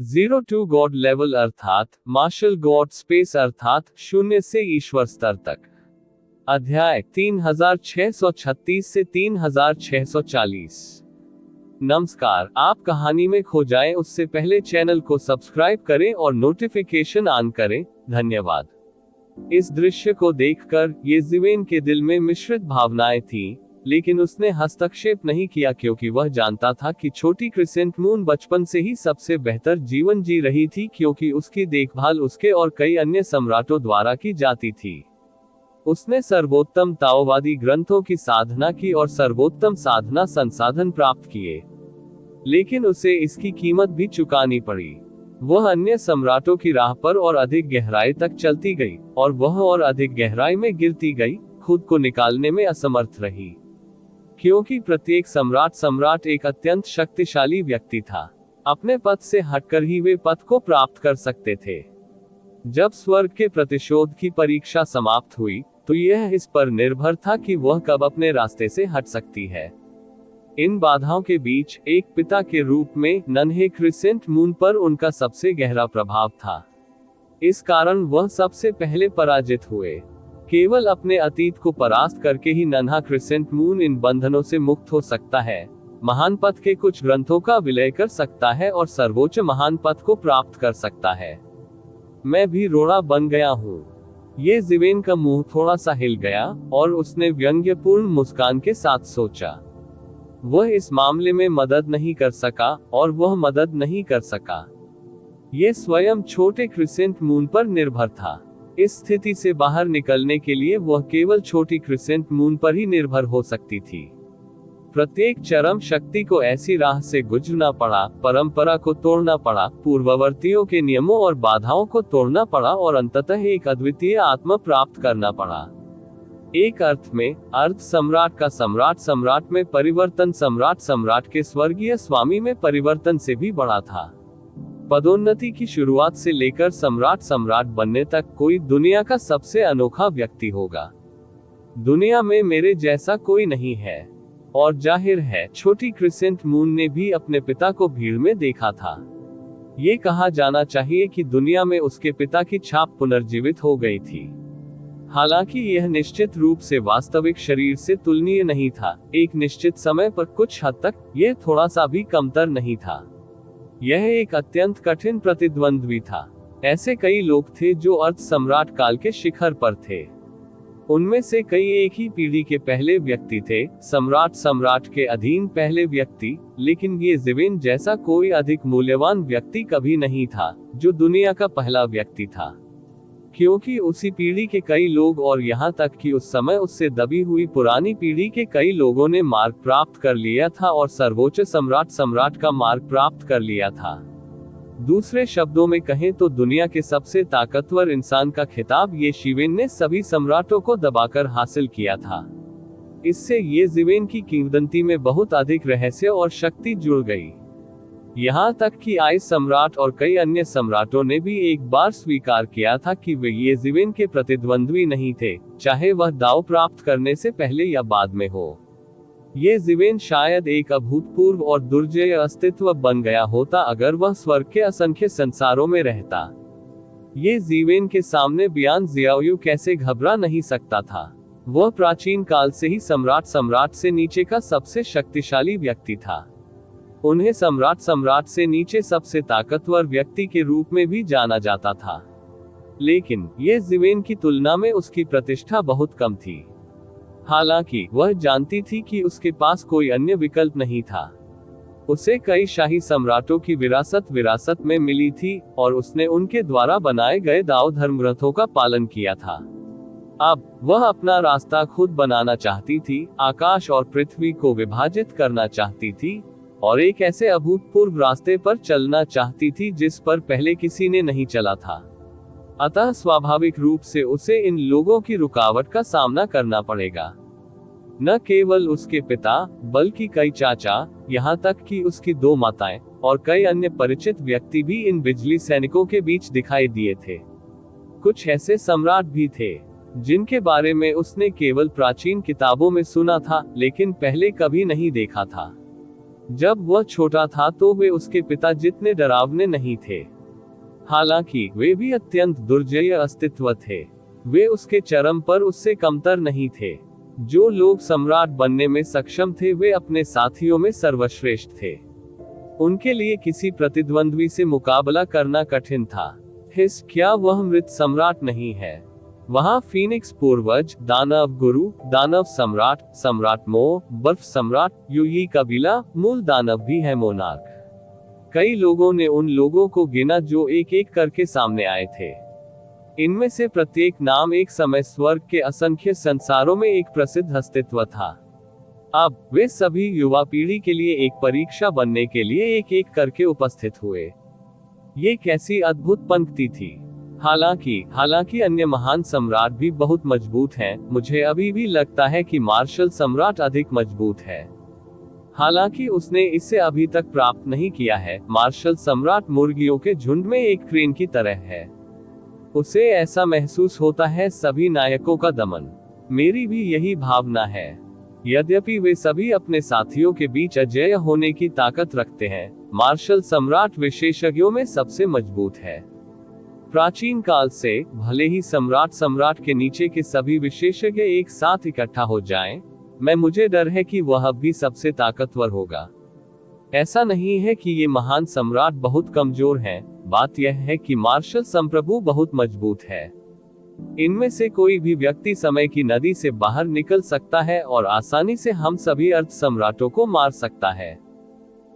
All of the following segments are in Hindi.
जीरो टू गॉड लेवल अर्थात मार्शल गॉड स्पेस अर्थात शून्य से ईश्वर स्तर तक। अध्याय 3636 से 3640। नमस्कार, आप कहानी में खो जाएं उससे पहले चैनल को सब्सक्राइब करें और नोटिफिकेशन ऑन करें। धन्यवाद। इस दृश्य को देखकर येज़ेवेन के दिल में मिश्रित भावनाएं थीं, लेकिन उसने हस्तक्षेप नहीं किया क्योंकि वह जानता था कि छोटी क्रिसेंट मून बचपन से ही सबसे बेहतर जीवन जी रही थी, क्योंकि उसकी देखभाल उसके और कई अन्य सम्राटों द्वारा की जाती थी। उसने सर्वोत्तम ताओवादी ग्रंथों की साधना की और सर्वोत्तम साधना संसाधन प्राप्त किए, लेकिन उसे इसकी कीमत भी चुकानी पड़ी। वह अन्य सम्राटों की राह पर और अधिक गहराई तक चलती गई, और वह और अधिक गहराई में गिरती गई, खुद को निकालने में असमर्थ रही, क्योंकि प्रत्येक सम्राट एक अत्यंत शक्तिशाली व्यक्ति था। अपने पद से हटकर ही वे पद को प्राप्त कर सकते थे। जब स्वर्ग के प्रतिशोध की परीक्षा समाप्त हुई, तो यह इस पर निर्भर था कि वह कब अपने रास्ते से हट सकती है। इन बाधाओं के बीच एक पिता के रूप में नन्हे क्रिसेंट मून पर उनका सबसे गहरा प्रभाव था। इस कारण वह सबसे पहले पराजित हुए। केवल अपने अतीत को परास्त करके ही नन्हा क्रिसेंट मून इन बंधनों से मुक्त हो सकता है, महान पद के कुछ ग्रंथों का विलय कर सकता है और सर्वोच्च महान पद को प्राप्त कर सकता है। मैं भी रोड़ा बन गया हूँ। येज़ेवेन का मुंह थोड़ा सा हिल गया और उसने व्यंग्यपूर्ण मुस्कान के साथ सोचा। वह इस मामले में मदद नहीं कर सका और वह मदद नहीं कर सका। यह स्वयं छोटे क्रिसेंट मून पर निर्भर था। इस स्थिति से बाहर निकलने के लिए वह केवल छोटी क्रिसेंट मून पर ही निर्भर हो सकती थी। प्रत्येक चरम शक्ति को ऐसी राह से गुजरना पड़ा, परंपरा को तोड़ना पड़ा, पूर्ववर्तियों के नियमों और बाधाओं को तोड़ना पड़ा और अंततः एक अद्वितीय आत्मा प्राप्त करना पड़ा। एक अर्थ में अर्ध सम्राट का सम्राट में परिवर्तन सम्राट के स्वर्गीय स्वामी में परिवर्तन से भी बड़ा था। पदोन्नति की शुरुआत से लेकर सम्राट बनने तक कोई दुनिया का सबसे अनोखा व्यक्ति होगा। दुनिया में मेरे जैसा कोई नहीं है। और जाहिर है, छोटी क्रिसेंट मून ने भी अपने पिता को भीड़ में देखा था। ये कहा जाना चाहिए कि दुनिया में उसके पिता की छाप पुनर्जीवित हो गई थी। हालांकि यह निश्चित रूप से वास्तविक शरीर से तुलनीय नहीं था। एक निश्चित समय पर कुछ हद तक यह थोड़ा सा भी कमतर नहीं था। यह एक अत्यंत कठिन प्रतिद्वंद्वी था। ऐसे कई लोग थे जो अर्ध सम्राट काल के शिखर पर थे। उनमें से कई एक ही पीढ़ी के पहले व्यक्ति थे, सम्राट के अधीन पहले व्यक्ति, लेकिन येज़ेवेन जैसा कोई अधिक मूल्यवान व्यक्ति कभी नहीं था, जो दुनिया का पहला व्यक्ति था। क्योंकि उसी पीढ़ी के कई लोग और यहाँ तक कि उस समय उससे दबी हुई पुरानी पीढ़ी के कई लोगों ने मार्ग प्राप्त कर लिया था और सर्वोच्च सम्राट का मार्ग प्राप्त कर लिया था। दूसरे शब्दों में कहें तो दुनिया के सबसे ताकतवर इंसान का खिताब येज़ेवेन ने सभी सम्राटों को दबाकर हासिल किया था। इससे येज़ेवेन की किंवदंती में बहुत अधिक रहस्य और शक्ति जुड़ गई। यहाँ तक कि आइस सम्राट और कई अन्य सम्राटों ने भी एक बार स्वीकार किया था कि वे येज़ेवेन के प्रतिद्वंद्वी नहीं थे, चाहे वह दाव प्राप्त करने से पहले या बाद में हो। येज़ेवेन शायद एक अभूतपूर्व और दुर्जय अस्तित्व बन गया होता अगर वह स्वर्ग के असंख्य संसारों में रहता। येज़ेवेन के सामने बियान ज़ियाओयू कैसे घबरा नहीं सकता था। वह प्राचीन काल से ही सम्राट से नीचे का सबसे शक्तिशाली व्यक्ति था। उन्हें सम्राट से नीचे सबसे ताकतवर व्यक्ति के रूप में भी जाना जाता था, लेकिन येज़ेवेन की तुलना में उसकी प्रतिष्ठा बहुत कम थी। हालांकि वह जानती थी कि उसके पास कोई अन्य विकल्प नहीं था। उसे कई शाही सम्राटों की विरासत में मिली थी और उसने उनके द्वारा बनाए गए दाव धर्मग्रंथों का पालन किया था। अब वह अपना रास्ता खुद बनाना चाहती थी, आकाश और पृथ्वी को विभाजित करना चाहती थी और एक ऐसे अभूतपूर्व रास्ते पर चलना चाहती थी जिस पर पहले किसी ने नहीं चला था। अतः स्वाभाविक रूप से उसे इन लोगों की रुकावट का सामना करना पड़ेगा। न केवल उसके पिता, बल्कि कई चाचा, यहाँ तक कि उसकी 2 माताएं और कई अन्य परिचित व्यक्ति भी इन बिजली सैनिकों के बीच दिखाई दिए थे। कुछ ऐसे सम्राट भी थे जिनके बारे में उसने केवल प्राचीन किताबों में सुना था, लेकिन पहले कभी नहीं देखा था। जब वह छोटा था तो वे उसके पिता जितने डरावने नहीं थे। हालांकि वे भी अत्यंत दुर्जय अस्तित्व थे। वे उसके चरम पर उससे कमतर नहीं थे। जो लोग सम्राट बनने में सक्षम थे वे अपने साथियों में सर्वश्रेष्ठ थे। उनके लिए किसी प्रतिद्वंद्वी से मुकाबला करना कठिन था। हिस, क्या वह मृत सम्राट नहीं है? वहां फीनिक्स पूर्वज, दानव गुरु, दानव सम्राट, सम्राट मो, बर्फ सम्राट, युयी कबीला, मूल दानव भी है मोनार्क। कई लोगों ने उन लोगों को गिना जो एक एक करके सामने आए थे। इनमें से प्रत्येक नाम एक समय स्वर्ग के असंख्य संसारों में एक प्रसिद्ध अस्तित्व था। अब वे सभी युवा पीढ़ी के लिए एक परीक्षा बनने के लिए एक एक करके उपस्थित हुए। ये कैसी अद्भुत पंक्ति थी। हालांकि अन्य महान सम्राट भी बहुत मजबूत हैं, मुझे अभी भी लगता है कि मार्शल सम्राट अधिक मजबूत है। हालांकि उसने इसे अभी तक प्राप्त नहीं किया है। मार्शल सम्राट मुर्गियों के झुंड में एक क्रेन की तरह है। उसे ऐसा महसूस होता है सभी नायकों का दमन। मेरी भी यही भावना है। यद्यपि वे सभी अपने साथियों के बीच अजेय होने की ताकत रखते हैं, मार्शल सम्राट विशेषज्ञों में सबसे मजबूत है। प्राचीन काल से भले ही सम्राट के नीचे के सभी विशेषज्ञ एक साथ इकट्ठा हो जाएं, मुझे डर है कि वह अब भी सबसे ताकतवर होगा। ऐसा नहीं है कि ये महान सम्राट बहुत कमजोर हैं, बात यह है कि मार्शल संप्रभु बहुत मजबूत है। इनमें से कोई भी व्यक्ति समय की नदी से बाहर निकल सकता है और आसानी से हम सभी अर्ध सम्राटों को मार सकता है।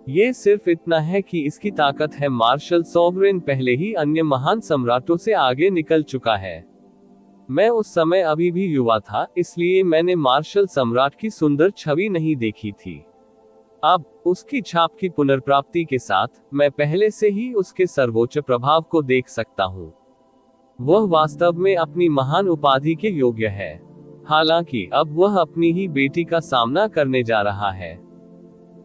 ये सिर्फ इतना है कि इसकी ताकत है। मार्शल सॉवरेन पहले ही अन्य महान सम्राटों से आगे निकल चुका है। मैं उस समय अभी भी युवा था, इसलिए मैंने मार्शल सम्राट की सुंदर छवि नहीं देखी थी। अब उसकी छाप की पुनर्प्राप्ति के साथ मैं पहले से ही उसके सर्वोच्च प्रभाव को देख सकता हूँ। वह वास्तव में अपनी महान उपाधि के योग्य है। हालांकि अब वह अपनी ही बेटी का सामना करने जा रहा है।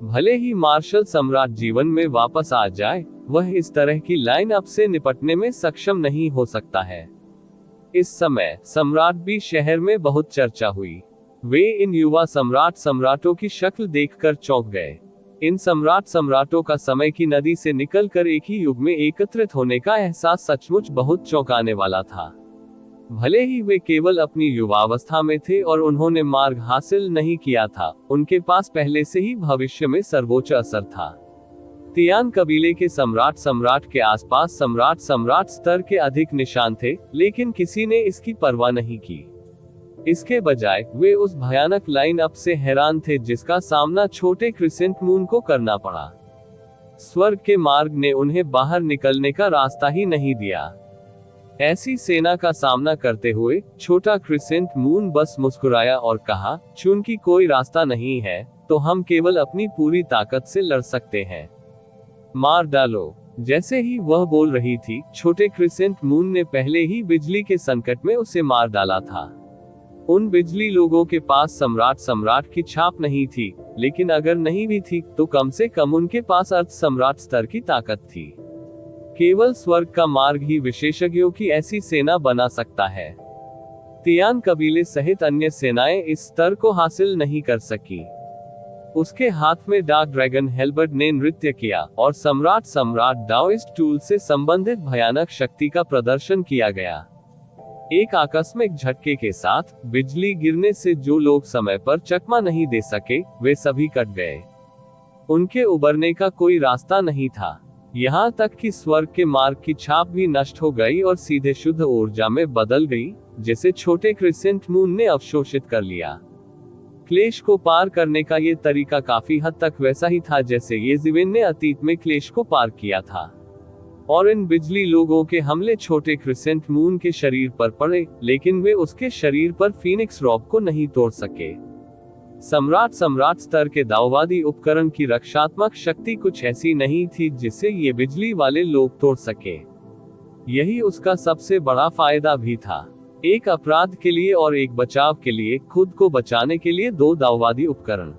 भले ही मार्शल सम्राट जीवन में वापस आ जाए, वह इस तरह की लाइन अप से निपटने में सक्षम नहीं हो सकता है। इस समय सम्राट भी शहर में बहुत चर्चा हुई। वे इन युवा सम्राटों की शक्ल देखकर चौंक गए। इन सम्राटों का समय की नदी से निकलकर एक ही युग में एकत्रित होने का एहसास सचमुच बहुत चौंकाने वाला था। भले ही वे केवल अपनी युवावस्था में थे और उन्होंने मार्ग हासिल नहीं किया था, उनके पास पहले से ही भविष्य में सर्वोच्च असर था। तियान कबीले के सम्राट के आसपास सम्राट स्तर के अधिक निशान थे, लेकिन किसी ने इसकी परवाह नहीं की। इसके बजाय वे उस भयानक लाइन अप से हैरान थे जिसका सामना छोटे क्रिसेंट मून को करना पड़ा। स्वर्ग के मार्ग ने उन्हें बाहर निकलने का रास्ता ही नहीं दिया। ऐसी सेना का सामना करते हुए छोटा क्रिसेंट मून बस मुस्कुराया और कहा, चूंकि कोई रास्ता नहीं है, तो हम केवल अपनी पूरी ताकत से लड़ सकते हैं। मार डालो। जैसे ही वह बोल रही थी, छोटे क्रिसेंट मून ने पहले ही बिजली के संकट में उसे मार डाला था। उन बिजली लोगों के पास सम्राट की छाप नहीं थी, लेकिन अगर नहीं भी थी तो कम से कम उनके पास अर्ध सम्राट स्तर की ताकत थी। केवल स्वर्ग का मार्ग ही विशेषज्ञों की ऐसी सेना बना सकता है। तियान कबीले सहित अन्य सेनाएं इस स्तर को हासिल नहीं कर सकी। उसके हाथ में डार्क ड्रैगन हेल्बर्ट ने नृत्य किया और सम्राट डाओइस्ट टूल से संबंधित भयानक शक्ति का प्रदर्शन किया गया। एक आकस्मिक झटके के साथ बिजली गिरने से जो लोग समय पर चकमा नहीं दे सके, वे सभी कट गए। उनके उबरने का कोई रास्ता नहीं था। यहाँ तक कि स्वर्ग के मार्ग की छाप भी नष्ट हो गई और सीधे शुद्ध ऊर्जा में बदल गई, जिसे छोटे क्रिसेंट मून ने अवशोषित कर लिया। क्लेश को पार करने का ये तरीका काफी हद तक वैसा ही था जैसे येज़िवेन ने अतीत में क्लेश को पार किया था। और इन बिजली लोगों के हमले छोटे क्रिसेंट मून के शरीर पर पड़े, लेकिन वे उसके शरीर पर फीनिक्स रॉब को नहीं तोड़ सके। सम्राट स्तर के दाववादी उपकरण की रक्षात्मक शक्ति कुछ ऐसी नहीं थी जिसे ये बिजली वाले लोग तोड़ सके। यही उसका सबसे बड़ा फायदा भी था। एक अपराध के लिए और एक बचाव के लिए, खुद को बचाने के लिए दो दाववादी उपकरण।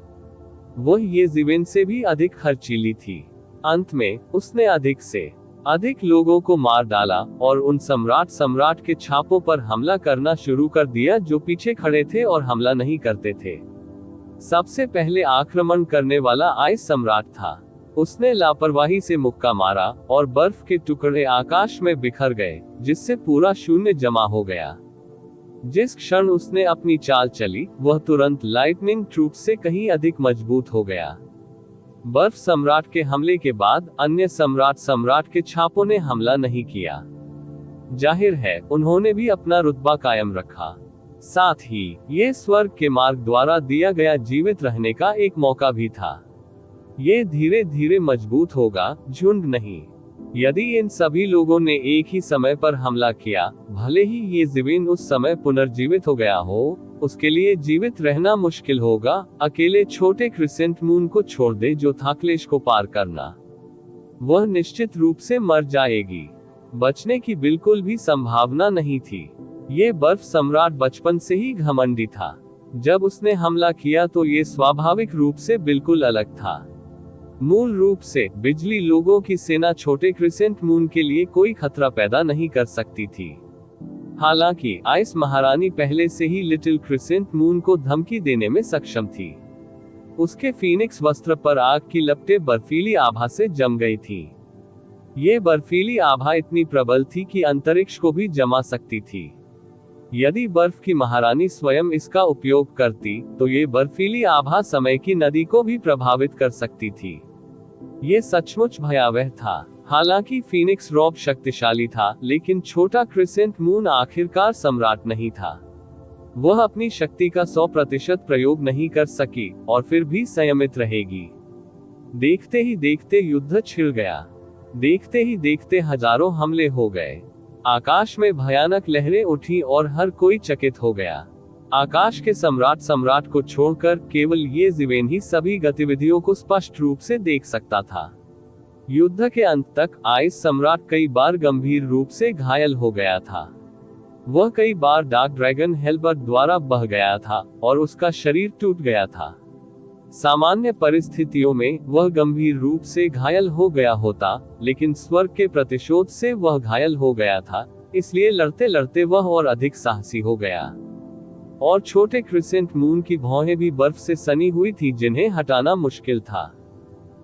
वह येज़िवेन से भी अधिक खर्चीली थी। अंत में उसने अधिक से अधिक लोगों को मार डाला और उन सम्राट के छापों पर हमला करना शुरू कर दिया जो पीछे खड़े थे और हमला नहीं करते थे। सबसे पहले आक्रमण करने वाला आइस सम्राट था। उसने लापरवाही से मुक्का मारा और बर्फ के टुकड़े आकाश में बिखर गए, जिससे पूरा शून्य जमा हो गया। जिस क्षण उसने अपनी चाल चली, वह तुरंत लाइटनिंग ट्रूप से कहीं अधिक मजबूत हो गया। बर्फ सम्राट के हमले के बाद अन्य सम्राट के छापों ने हमला नहीं किया। जाहिर है, उन्होंने भी अपना रुतबा कायम रखा। साथ ही ये स्वर्ग के मार्ग द्वारा दिया गया जीवित रहने का एक मौका भी था। ये धीरे धीरे मजबूत होगा, झुंड नहीं। यदि इन सभी लोगों ने एक ही समय पर हमला किया, भले ही ये ज़मीन उस समय पुनर्जीवित हो गया हो, उसके लिए जीवित रहना मुश्किल होगा। अकेले छोटे क्रिसेंट मून को छोड़ दे जो था क्लेश को पार करना, वह निश्चित रूप से मर जाएगी। बचने की बिल्कुल भी संभावना नहीं थी। ये बर्फ सम्राट बचपन से ही घमंडी था। जब उसने हमला किया तो ये स्वाभाविक रूप से बिल्कुल अलग था। मूल रूप से बिजली लोगों की सेना छोटे क्रिसेंट मून के लिए कोई खतरा पैदा नहीं कर सकती थी। हालांकि आइस महारानी पहले से ही लिटिल क्रिसेंट मून को धमकी देने में सक्षम थी। उसके फीनिक्स वस्त्र पर आग की लपटें बर्फीली आभा से जम गई थी। ये बर्फीली आभा इतनी प्रबल थी कि अंतरिक्ष को भी जमा सकती थी। यदि बर्फ की महारानी स्वयं इसका उपयोग करती, तो ये बर्फीली आभा समय की नदी को भी प्रभावित कर सकती थी। ये सचमुच भयावह था। हालांकि फीनिक्स रॉब शक्तिशाली था, लेकिन छोटा क्रिसेंट मून आखिरकार सम्राट नहीं था। वह अपनी शक्ति का 100% प्रयोग नहीं कर सकी और फिर भी संयमित रहेगी। देखते ही देखते युद्ध छिड़ गया। देखते ही देखते हजारों हमले हो गए। आकाश में भयानक लहरें उठी और हर कोई चकित हो गया। आकाश के सम्राट को छोड़कर केवल ये ज़मीन ही सभी गतिविधियों को स्पष्ट रूप से देख सकता था। युद्ध के अंत तक आइस सम्राट कई बार गंभीर रूप से घायल हो गया था। वह कई बार डार्क ड्रैगन हेलबर्ट द्वारा बह गया था और उसका शरीर टूट गया था। सामान्य परिस्थितियों में वह गंभीर रूप से घायल हो गया होता, लेकिन स्वर्ग के प्रतिशोध से वह घायल हो गया था, इसलिए लड़ते लड़ते वह और अधिक साहसी हो गया। और छोटे क्रिसेंट मून की भौहें भी बर्फ से सनी हुई थी, जिन्हें हटाना मुश्किल था।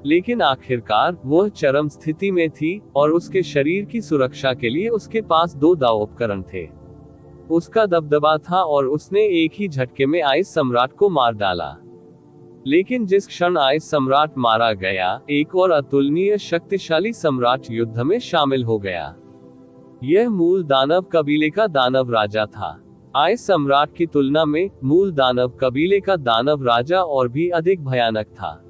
लेकिन आखिरकार वह चरम स्थिति में थी और उसके शरीर की सुरक्षा के लिए उसके पास 2 दाव उपकरण थे। उसका दबदबा था और उसने एक ही झटके में आइस सम्राट को मार डाला। लेकिन जिस क्षण आइस सम्राट मारा गया, एक और अतुलनीय शक्तिशाली सम्राट युद्ध में शामिल हो गया। यह मूल दानव कबीले का दानव राजा था। आइस सम्राट की तुलना में मूल दानव कबीले का दानव राजा और भी अधिक भयानक था।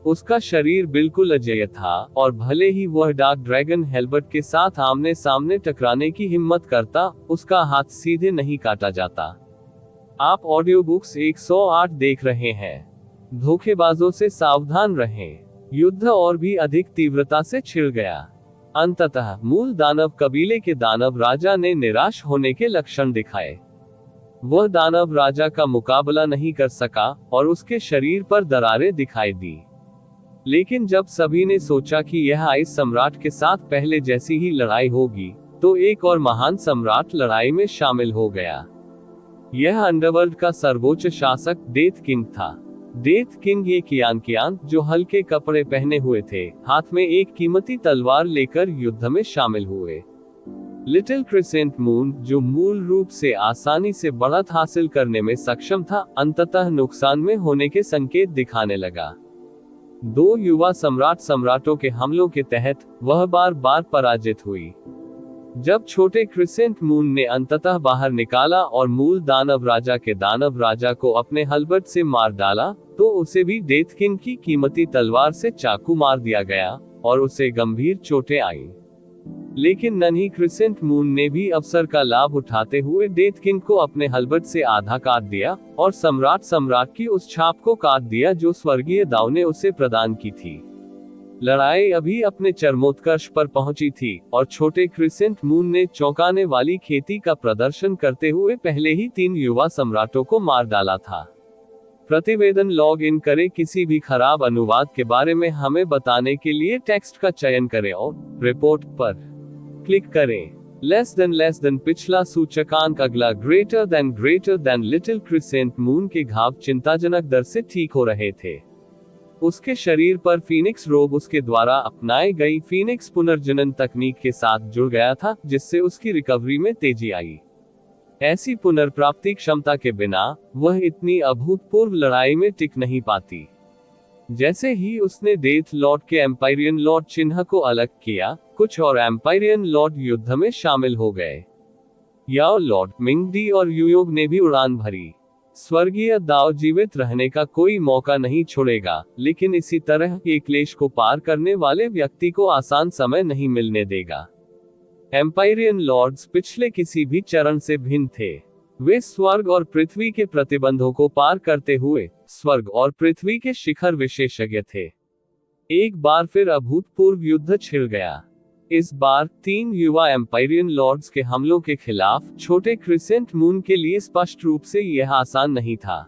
उसका शरीर बिल्कुल अजेय था और भले ही वह डार्क ड्रैगन हेलबर्ट के साथ आमने सामने टकराने की हिम्मत करता, उसका हाथ सीधे नहीं काटा जाता। आप ऑडियो बुक्स 108 देख रहे हैं। धोखेबाजों से सावधान रहें। युद्ध और भी अधिक तीव्रता से छिड़ गया। अंततः मूल दानव कबीले के दानव राजा ने निराश होने के लक्षण दिखाए। वह दानव राजा का मुकाबला नहीं कर सका और उसके शरीर पर दरारें दिखाई दी। लेकिन जब सभी ने सोचा कि यह आइस सम्राट के साथ पहले जैसी ही लड़ाई होगी, तो एक और महान सम्राट लड़ाई में शामिल हो गया। यह अंडरवर्ल्ड का सर्वोच्च शासक डेथ किंग था। डेथ किंग ये कियान जो हल्के कपड़े पहने हुए थे, हाथ में एक कीमती तलवार लेकर युद्ध में शामिल हुए। लिटिल क्रिसेंट मून, जो मूल रूप से आसानी से बढ़त हासिल करने में सक्षम था, अंततः नुकसान में होने के संकेत दिखाने लगा। 2 युवा सम्राटों के हमलों के तहत वह बार बार पराजित हुई। जब छोटे क्रिसेंट मून ने अंततः बाहर निकाला और मूल दानव राजा के दानव राजा को अपने हल्बर्ट से मार डाला, तो उसे भी डेथ किंग की कीमती तलवार से चाकू मार दिया गया और उसे गंभीर चोटें आईं। लेकिन नन्ही क्रिसेंट मून ने भी अवसर का लाभ उठाते हुए डेथ किंग को अपने हल्बर्ट से आधा काट दिया और सम्राट की उस छाप को काट दिया जो स्वर्गीय दाव ने उसे प्रदान की थी। लड़ाई अभी अपने चरमोत्कर्ष पर पहुंची थी और छोटे क्रिसेंट मून ने चौंकाने वाली खेती का प्रदर्शन करते हुए पहले ही 3 युवा सम्राटों को मार डाला था। प्रतिवेदन लॉग इन करें। किसी भी खराब अनुवाद के बारे में हमें बताने के लिए टेक्स्ट का चयन करें और रिपोर्ट पर क्लिक करें। लेस देन पिछला सूचकांक, अगला greater than little crescent moon के घाव चिंताजनक दर से ठीक हो रहे थे। उसके शरीर पर फीनिक्स रोग उसके द्वारा अपनाई गई फीनिक्स पुनर्जनन तकनीक के साथ जुड़ गया था, जिससे उसकी रिकवरी में तेजी आई। ऐसी पुनर्प्राप्ति क्षमता के बिना वह इतनी अभूतपूर्व लड़ाई में टिक नहीं पाती। जैसे ही उसने डेथ लॉर्ड के एम्पायरियन लॉर्ड चिन्ह को अलग किया, कुछ और एम्पायरियन लॉर्ड युद्ध में शामिल हो गए। याओ लॉर्ड, मिंगडी और युयोग ने भी उड़ान भरी। स्वर्गीय दाओ जीवित रहने का कोई मौका नहीं छोड़ेगा, लेकिन इसी तरह के क्लेश को पार करने वाले व्यक्ति को आसान समय नहीं मिलने देगा। एम्पायरियन लॉर्ड्स पिछले किसी भी चरण से भिन्न थे। वे स्वर्ग और पृथ्वी के प्रतिबंधों को पार करते हुए स्वर्ग और पृथ्वी के शिखर विशेषज्ञ थे। एक बार फिर अभूतपूर्व युद्ध छिड़ गया। इस बार 3 युवा एम्पायरियन लॉर्ड्स के हमलों के खिलाफ छोटे क्रिसेंट मून के लिए स्पष्ट रूप से यह आसान नहीं था।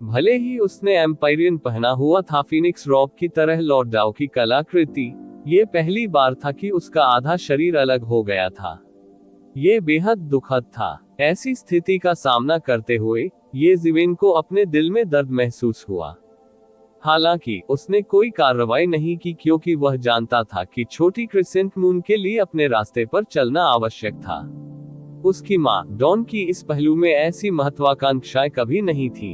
भले ही उसने एम्पायरियन पहना हुआ था फीनिक्स रॉब की तरह लॉर्ड डाओ की कलाकृति, ये पहली बार था कि उसका आधा शरीर अलग हो गया था। ये बेहद दुखद था। ऐसी स्थिति का सामना करते हुए ये जिवेन को अपने दिल में दर्द महसूस हुआ। हालांकि उसने कोई कार्रवाई नहीं की, क्योंकि वह जानता था कि छोटी क्रिसेंट मून के लिए अपने रास्ते पर चलना आवश्यक था। उसकी मां डॉन की इस पहलू में ऐसी महत्वाकांक्षाएं कभी नहीं थी।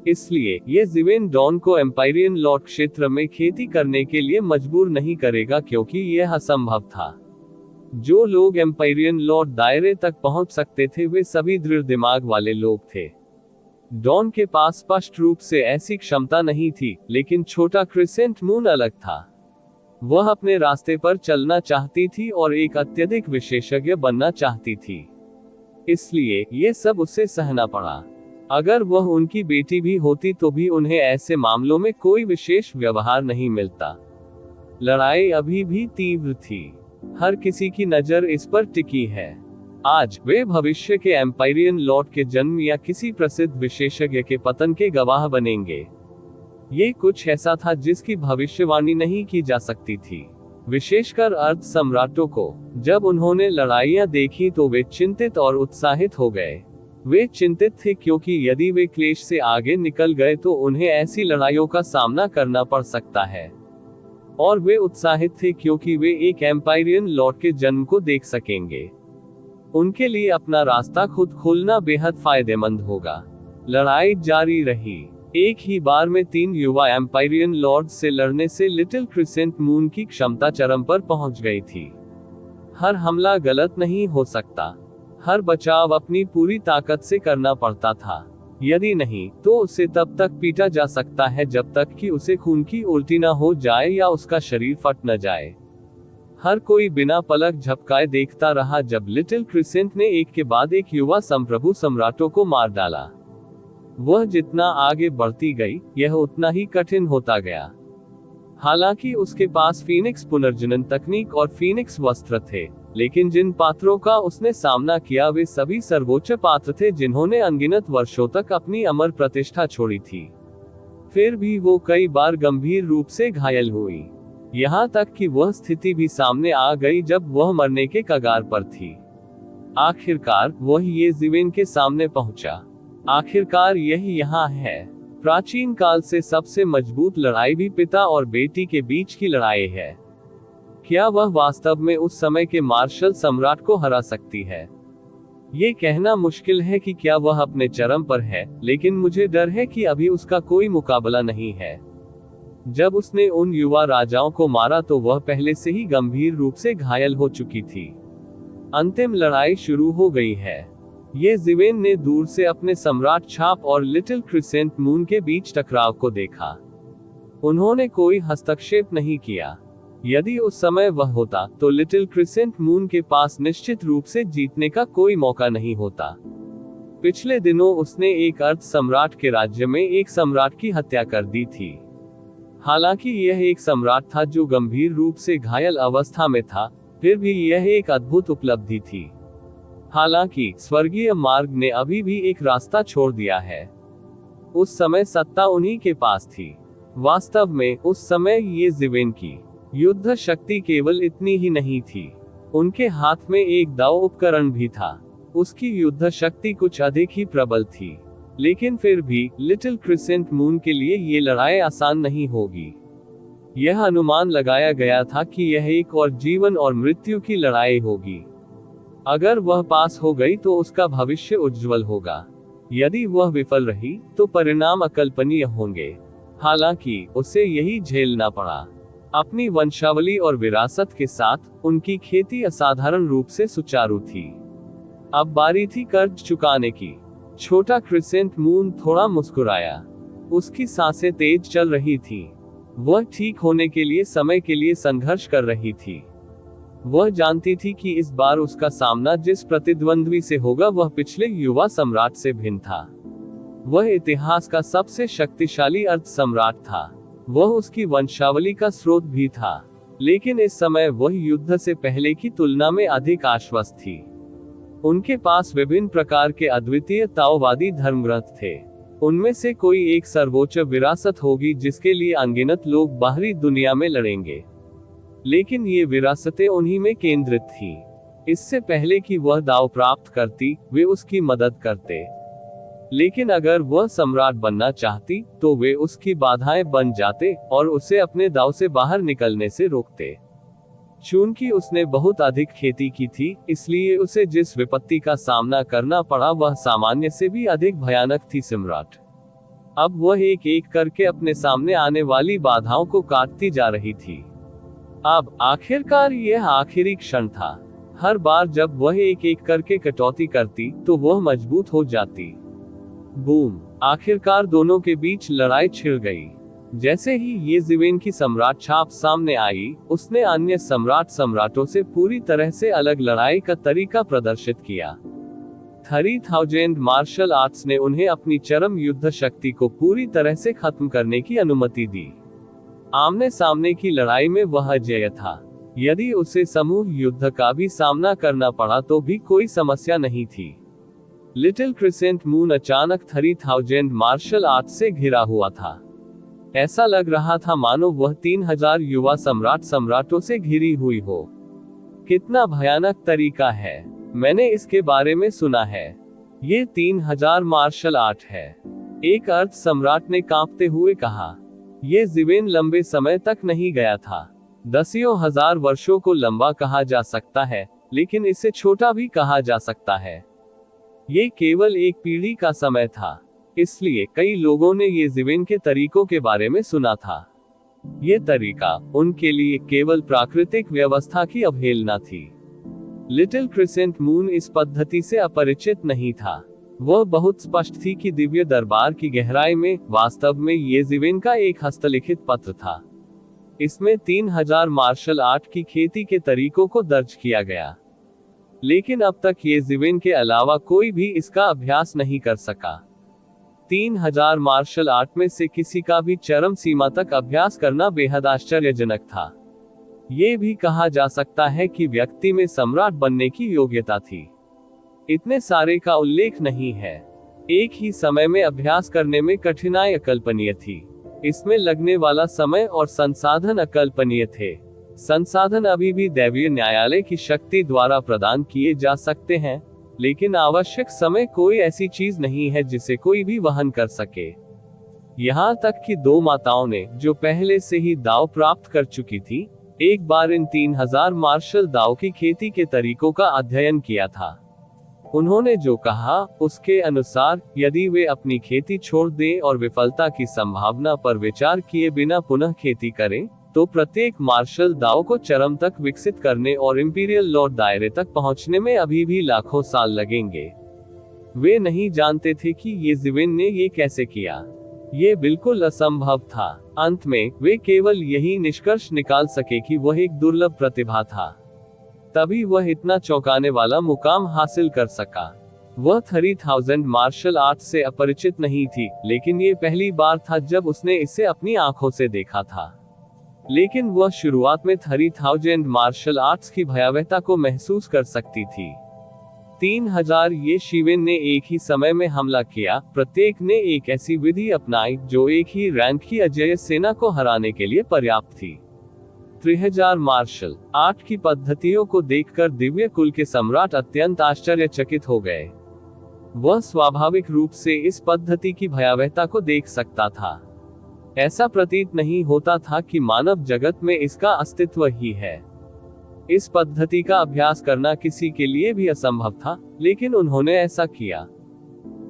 इसलिए ये जिवेन डॉन को एम्पायरियन लॉर्ड क्षेत्र में खेती करने के लिए मजबूर नहीं करेगा, क्योंकि यह असंभव था। जो लोग एम्पायरियन लॉर्ड दायरे तक पहुंच सकते थे वे सभी दृढ़ दिमाग वाले लोग थे। डॉन के पास स्पष्ट रूप से ऐसी क्षमता नहीं थी, लेकिन छोटा क्रिसेंट मून अलग था। वह अपने रास्ते पर चलना चाहती थी और एक अत्यधिक विशेषज्ञ बनना चाहती थी। इसलिए ये सब उसे सहना पड़ा। अगर वह उनकी बेटी भी होती तो भी उन्हें ऐसे मामलों में कोई विशेष व्यवहार नहीं मिलता। लड़ाई अभी भी तीव्र थी। हर किसी की नजर इस पर टिकी है। आज वे भविष्य के एम्पायरियन लॉर्ड के जन्म या किसी प्रसिद्ध विशेषज्ञ के पतन के गवाह बनेंगे। ये कुछ ऐसा था जिसकी भविष्यवाणी नहीं की जा सकती थी, विशेषकर अर्ध सम्राटों को। जब उन्होंने लड़ाइयां देखी तो वे चिंतित और उत्साहित हो गए। वे चिंतित थे क्योंकि यदि वे क्लेश से आगे निकल गए तो उन्हें ऐसी लड़ाइयों का सामना करना पड़ सकता है। और वे उत्साहित थे क्योंकि वे एक एम्पायरियन लॉर्ड के जन्म को देख सकेंगे। उनके लिए अपना रास्ता खुद खोलना बेहद फायदेमंद होगा। लड़ाई जारी रही। एक ही बार में 3 युवा एम्पायरियन लॉर्ड से लड़ने से लिटिल क्रिसेंट मून की क्षमता चरम पर पहुंच गई थी। हर हमला गलत नहीं हो सकता। हर बचाव अपनी पूरी ताकत से करना पड़ता था। यदि नहीं तो उसे तब तक पीटा जा सकता है जब तक कि उसे खून की उल्टी न हो जाए या उसका शरीर फट न जाए। हर कोई बिना पलक झपकाए देखता रहा जब लिटिल क्रिसेंट ने एक के बाद एक युवा संप्रभु सम्राटों को मार डाला। वह जितना आगे बढ़ती गई, यह उतना ही कठिन होता गया। हालांकि उसके पास फीनिक्स पुनर्जनन तकनीक और फीनिक्स वस्त्र थे, लेकिन जिन पात्रों का उसने सामना किया वे सभी सर्वोच्च पात्र थे जिन्होंने अनगिनत वर्षों तक अपनी अमर प्रतिष्ठा छोड़ी थी। फिर भी वो कई बार गंभीर रूप से घायल हुई। यहाँ तक कि वह स्थिति भी सामने आ गई जब वह मरने के कगार पर थी। आखिरकार वह ये जिवेन के सामने पहुंचा। आखिरकार यही यहाँ है। प्राचीन काल से सबसे मजबूत लड़ाई भी पिता और बेटी के बीच की लड़ाई है। क्या वह वास्तव में उस समय के मार्शल सम्राट को हरा सकती है? ये कहना मुश्किल है कि क्या वह अपने चरम पर है, लेकिन मुझे डर है कि अभी उसका कोई मुकाबला नहीं है। जब उसने उन युवा राजाओं को मारा तो वह पहले से ही गंभीर रूप से घायल हो चुकी थी। अंतिम लड़ाई शुरू हो गई है। ये जिवेन ने दूर से अपने सम्राट छाप और लिटिल क्रिसेंट मून के बीच टकराव को देखा। उन्होंने कोई हस्तक्षेप नहीं किया। यदि उस समय वह होता तो लिटिल क्रिसेंट मून के पास निश्चित रूप से जीतने का कोई मौका नहीं होता। पिछले दिनों उसने एक अर्ध सम्राट के राज्य में एक सम्राट की हत्या कर दी थी। हालांकि यह एक सम्राट था जो गंभीर रूप से घायल अवस्था में था, फिर भी यह एक अद्भुत उपलब्धि थी। हालांकि स्वर्गीय मार्ग ने अभी भी एक रास्ता छोड़ दिया है। उस समय सत्ता उन्हीं के पास थी। वास्तव में उस समय ये जिवेन की युद्ध शक्ति केवल इतनी ही नहीं थी। उनके हाथ में एक दाव उपकरण भी था। उसकी युद्ध शक्ति कुछ अधिक ही प्रबल थी, लेकिन फिर भी लिटिल क्रिसेंट मून के लिए ये लड़ाई आसान नहीं होगी। यह अनुमान लगाया गया था कि यह एक और जीवन और मृत्यु की लड़ाई होगी। अगर वह पास हो गई तो उसका भविष्य उज्जवल होगा। यदि वह विफल रही तो परिणाम अकल्पनीय होंगे। हालांकि उसे यही झेलना पड़ा। अपनी वंशावली और विरासत के साथ उनकी खेती असाधारण रूप से सुचारू थी। अब बारी थी कर्ज चुकाने की। छोटा क्रिसेंट मून थोड़ा मुस्कुराया। उसकी सांसें तेज चल रही थी। वह ठीक होने के लिए समय के लिए संघर्ष कर रही थी। वह जानती थी कि इस बार उसका सामना जिस प्रतिद्वंद्वी से होगा वह पिछले युवा सम्राट से भिन्न था। वह इतिहास का सबसे शक्तिशाली अर्ध सम्राट था। वह उसकी वंशावली का स्रोत भी था, लेकिन इस समय वह युद्ध से पहले की तुलना में अधिक आश्वस्त थी। उनके पास विभिन्न प्रकार के अद्वितीय ताओवादी धर्मग्रंथ थे। उनमें से कोई एक सर्वोच्च विरासत होगी जिसके लिए अनगिनत लोग बाहरी दुनिया में लड़ेंगे, लेकिन ये विरासतें उन्हीं में केंद्रित थी। इससे पहले कि वह दाव प्राप्त करती, वे उसकी मदद करते। लेकिन अगर वह सम्राट बनना चाहती तो वे उसकी बाधाएं बन जाते और उसे अपने दाव से बाहर निकलने से रोकते। चूंकि उसने बहुत अधिक खेती की थी, इसलिए उसे जिस विपत्ति का सामना करना पड़ा वह सामान्य से भी अधिक भयानक थी। सम्राट अब वह एक एक करके अपने सामने आने वाली बाधाओं को काटती जा रही थी। अब आखिरकार यह आखिरी क्षण था। हर बार जब वह एक एक करके कटौती करती तो वह मजबूत हो जाती। बूम! आखिरकार दोनों के बीच लड़ाई छिड़ गई। जैसे ही ये ज़िवेन की सम्राट छाप सामने आई, उसने अन्य सम्राटों से पूरी तरह से अलग लड़ाई का तरीका प्रदर्शित किया। 3000 मार्शल आर्ट्स ने उन्हें अपनी चरम युद्ध शक्ति को पूरी तरह से खत्म करने की अनुमति दी। आमने सामने की लड़ाई में वह अजेय था। यदि उसे समूह युद्ध का भी सामना करना पड़ा तो भी कोई समस्या नहीं थी। लिटिल क्रिसेंट मून अचानक 3000 मार्शल आर्ट्स से घिरा हुआ था। ऐसा लग रहा था मानो वह 3000 युवा सम्राटों से घिरी हुई हो। कितना भयानक तरीका है! मैंने इसके बारे में सुना है। ये 3000 मार्शल आर्ट है, एक अर्ध सम्राट ने कांपते हुए कहा। ये ज़िवेन लंबे समय तक नहीं गया था। दसियों हजार वर्षों को लंबा कहा जा सकता है, लेकिन इसे छोटा भी कहा जा सकता है। ये केवल एक पीढ़ी का समय था, इसलिए कई लोगों ने ये ज़िवेन के तरीकों के बारे में सुना था। ये तरीका उनके लिए केवल प्राकृतिक व्यवस्था की अवहेलना थी। लिटिल क्रिसेंट मून इस पद्धति से अपरिचित नहीं था। वह बहुत स्पष्ट थी कि दिव्य दरबार की गहराई में वास्तव में ये ज़िवेन का एक हस्तलिखित पत्र था। इसमें 3000 मार्शल आर्ट की खेती के तरीकों को दर्ज किया गया, लेकिन अब तक ये ज़िवेन के अलावा कोई भी इसका अभ्यास नहीं कर सका। 3000 मार्शल आर्ट में से किसी का भी चरम सीमा तक अभ्यास करना बेहद आश्चर्यजनक था। ये भी कहा जा सकता है कि व्यक्ति में सम्राट बनने की योग्यता थी। इतने सारे का उल्लेख नहीं है। एक ही समय में अभ्यास करने में कठिनाई अकल्पनीय थी। इसमें लगने वाला समय और संसाधन अकल्पनीय थे। संसाधन अभी भी दैवीय न्यायालय की शक्ति द्वारा प्रदान किए जा सकते हैं, लेकिन आवश्यक समय कोई ऐसी चीज नहीं है जिसे कोई भी वहन कर सके। यहाँ तक कि 2 माताओं ने, जो पहले से ही दाव प्राप्त कर चुकी थी, एक बार इन 3000 मार्शल दाव की खेती के तरीकों का अध्ययन किया था। उन्होंने जो कहा उसके अनुसार यदि वे अपनी खेती छोड़ दें और विफलता की संभावना पर विचार किए बिना पुनः खेती करें, तो प्रत्येक मार्शल दाव को चरम तक विकसित करने और इंपीरियल लॉर्ड दायरे तक पहुंचने में अभी भी लाखों साल लगेंगे। वे नहीं जानते थे कि ये ज़िवेन ने ये कैसे किया। ये बिल्कुल असंभव था। अंत में वे केवल यही निष्कर्ष निकाल सके कि वह एक दुर्लभ प्रतिभा था। तभी वह इतना चौंकाने वाला मुकाम हासिल कर सका। वह 3000 मार्शल आर्ट से अपरिचित नहीं थी, लेकिन ये पहली बार था जब उसने इसे अपनी आंखों से देखा था। लेकिन वह शुरुआत में 3000 मार्शल आर्ट्स की भयावहता को महसूस कर सकती थी। 3000 ये ज़िवेन ने एक ही समय में हमला किया। प्रत्येक ने एक ऐसी विधि अपनाई जो एक ही रैंक की अजेय सेना को हराने के लिए पर्याप्त थी। 3000 मार्शल आर्ट की पद्धतियों को देखकर दिव्य कुल के सम्राट अत्यंत आश्चर्यचकित हो गए। वह स्वाभाविक रूप से इस पद्धति की भयावहता को देख सकता था। ऐसा प्रतीत नहीं होता था कि मानव जगत में इसका अस्तित्व ही है। इस पद्धति का अभ्यास करना किसी के लिए भी असंभव था, लेकिन उन्होंने ऐसा किया।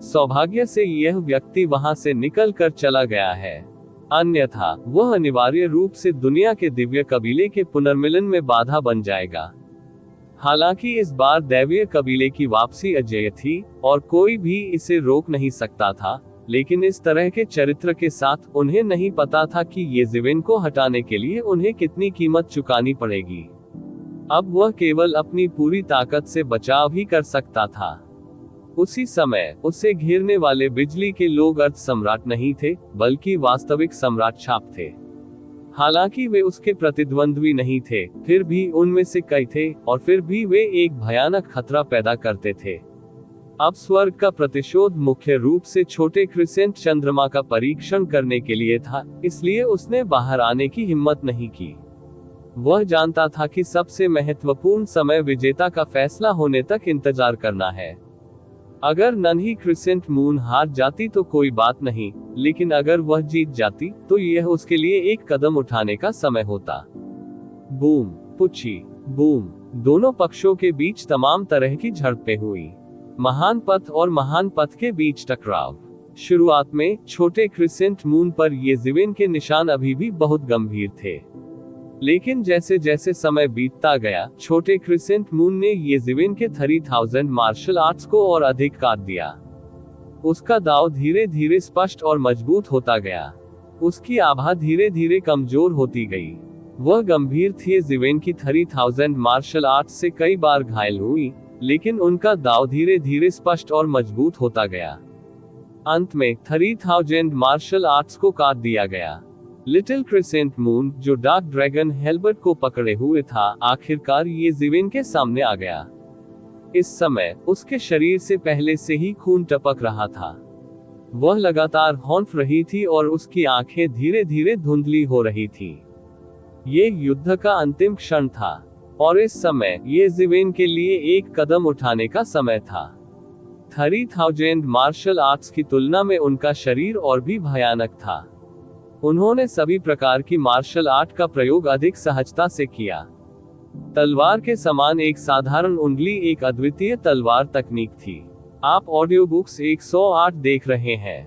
सौभाग्य से यह व्यक्ति वहां से निकल कर चला गया है, अन्यथा वह अनिवार्य रूप से दुनिया के दिव्य कबीले के पुनर्मिलन में बाधा बन जाएगा। हालांकि इस बार दैवीय कबीले की वापसी अजेय थी और कोई भी इसे रोक नहीं सकता था, लेकिन इस तरह के चरित्र के साथ उन्हें नहीं पता था कि येज़िविन को हटाने के लिए उन्हें कितनी कीमत चुकानी पड़ेगी। अब वह केवल अपनी पूरी ताकत से बचाव ही कर सकता था। उसी समय उसे घेरने वाले बिजली के लोग अर्थ सम्राट नहीं थे, बल्कि वास्तविक सम्राट छाप थे। हालांकि वे उसके प्रतिद्वंद्वी नहीं थे, फिर भी उनमें से कई थे, और फिर भी वे एक भयानक खतरा पैदा करते थे। अब स्वर्ग का प्रतिशोध मुख्य रूप से छोटे क्रिसेंट चंद्रमा का परीक्षण करने के लिए था, इसलिए उसने बाहर आने की हिम्मत नहीं की। वह जानता था कि सबसे महत्वपूर्ण समय विजेता का फैसला होने तक इंतजार करना है। अगर नन्ही क्रिसेंट मून हार जाती तो कोई बात नहीं, लेकिन अगर वह जीत जाती तो यह उसके लिए एक कदम उठाने का समय होता। बूम पुची बूम, दोनों पक्षों के बीच तमाम तरह की झड़पें हुई। महान पथ और महान पथ के बीच टकराव। शुरुआत में छोटे क्रिसेंट मून पर येज़िविन के निशान अभी भी बहुत गंभीर थे, लेकिन जैसे जैसे समय बीतता गया, छोटे क्रिसेंट मून ने येज़िविन के 3000 मार्शल आर्ट्स को और अधिक काट दिया। उसका दांव धीरे धीरे स्पष्ट और मजबूत होता गया। उसकी आभा धीरे धीरे कमजोर होती गई। वह गंभीर येज़िविन की 3000 मार्शल आर्ट्स से कई बार घायल हुई, लेकिन उनका दांव धीरे धीरे स्पष्ट और मजबूत होता गया। अंत में 3000 मार्शल आर्ट्स को काट दिया गया। लिटिल क्रिसेंट मून, जो डार्क ड्रैगन हेल्बर्ट को पकड़े हुए था, आखिरकार येज़िविन के सामने आ गया। इस समय उसके शरीर से पहले से ही खून टपक रहा था। वह लगातार हौंफ रही थी और उसकी आंखें धीरे धीरे धुंधली हो रही थी। ये युद्ध का अंतिम क्षण था, और इस समय येज़िविन के लिए एक कदम उठाने का समय था। 3000 मार्शल आर्ट्स की तुलना में उनका शरीर और भी भयानक था। उन्होंने सभी प्रकार की मार्शल आर्ट का प्रयोग अधिक सहजता से किया। तलवार के समान एक साधारण उंगली एक अद्वितीय तलवार तकनीक थी। आप ऑडियो बुक्स 108 देख रहे हैं।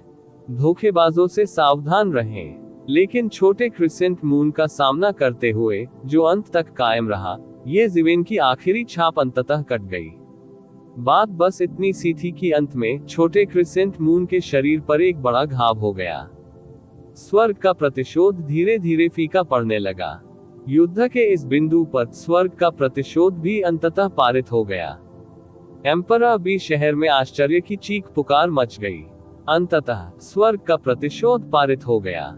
धोखेबाजों से सावधान रहें। लेकिन छोटे क्रिसेंट मून का सामना करते हुए, जो अंत तक कायम रहा, येज़िविन की आखिरी छाप अंततः कट गई। बात बस इतनी सी थी कि अंत में छोटे क्रिसेंट मून के शरीर पर एक बड़ा घाव हो गया। स्वर्ग का प्रतिशोध धीरे धीरे फीका पड़ने लगा। युद्ध के इस बिंदु पर स्वर्ग का प्रतिशोध भी अंततः पारित हो गया। एम्परा बी शहर में आश्चर्य की चीख पुकार मच गई। अंततः स्वर्ग का प्रतिशोध पारित हो गया।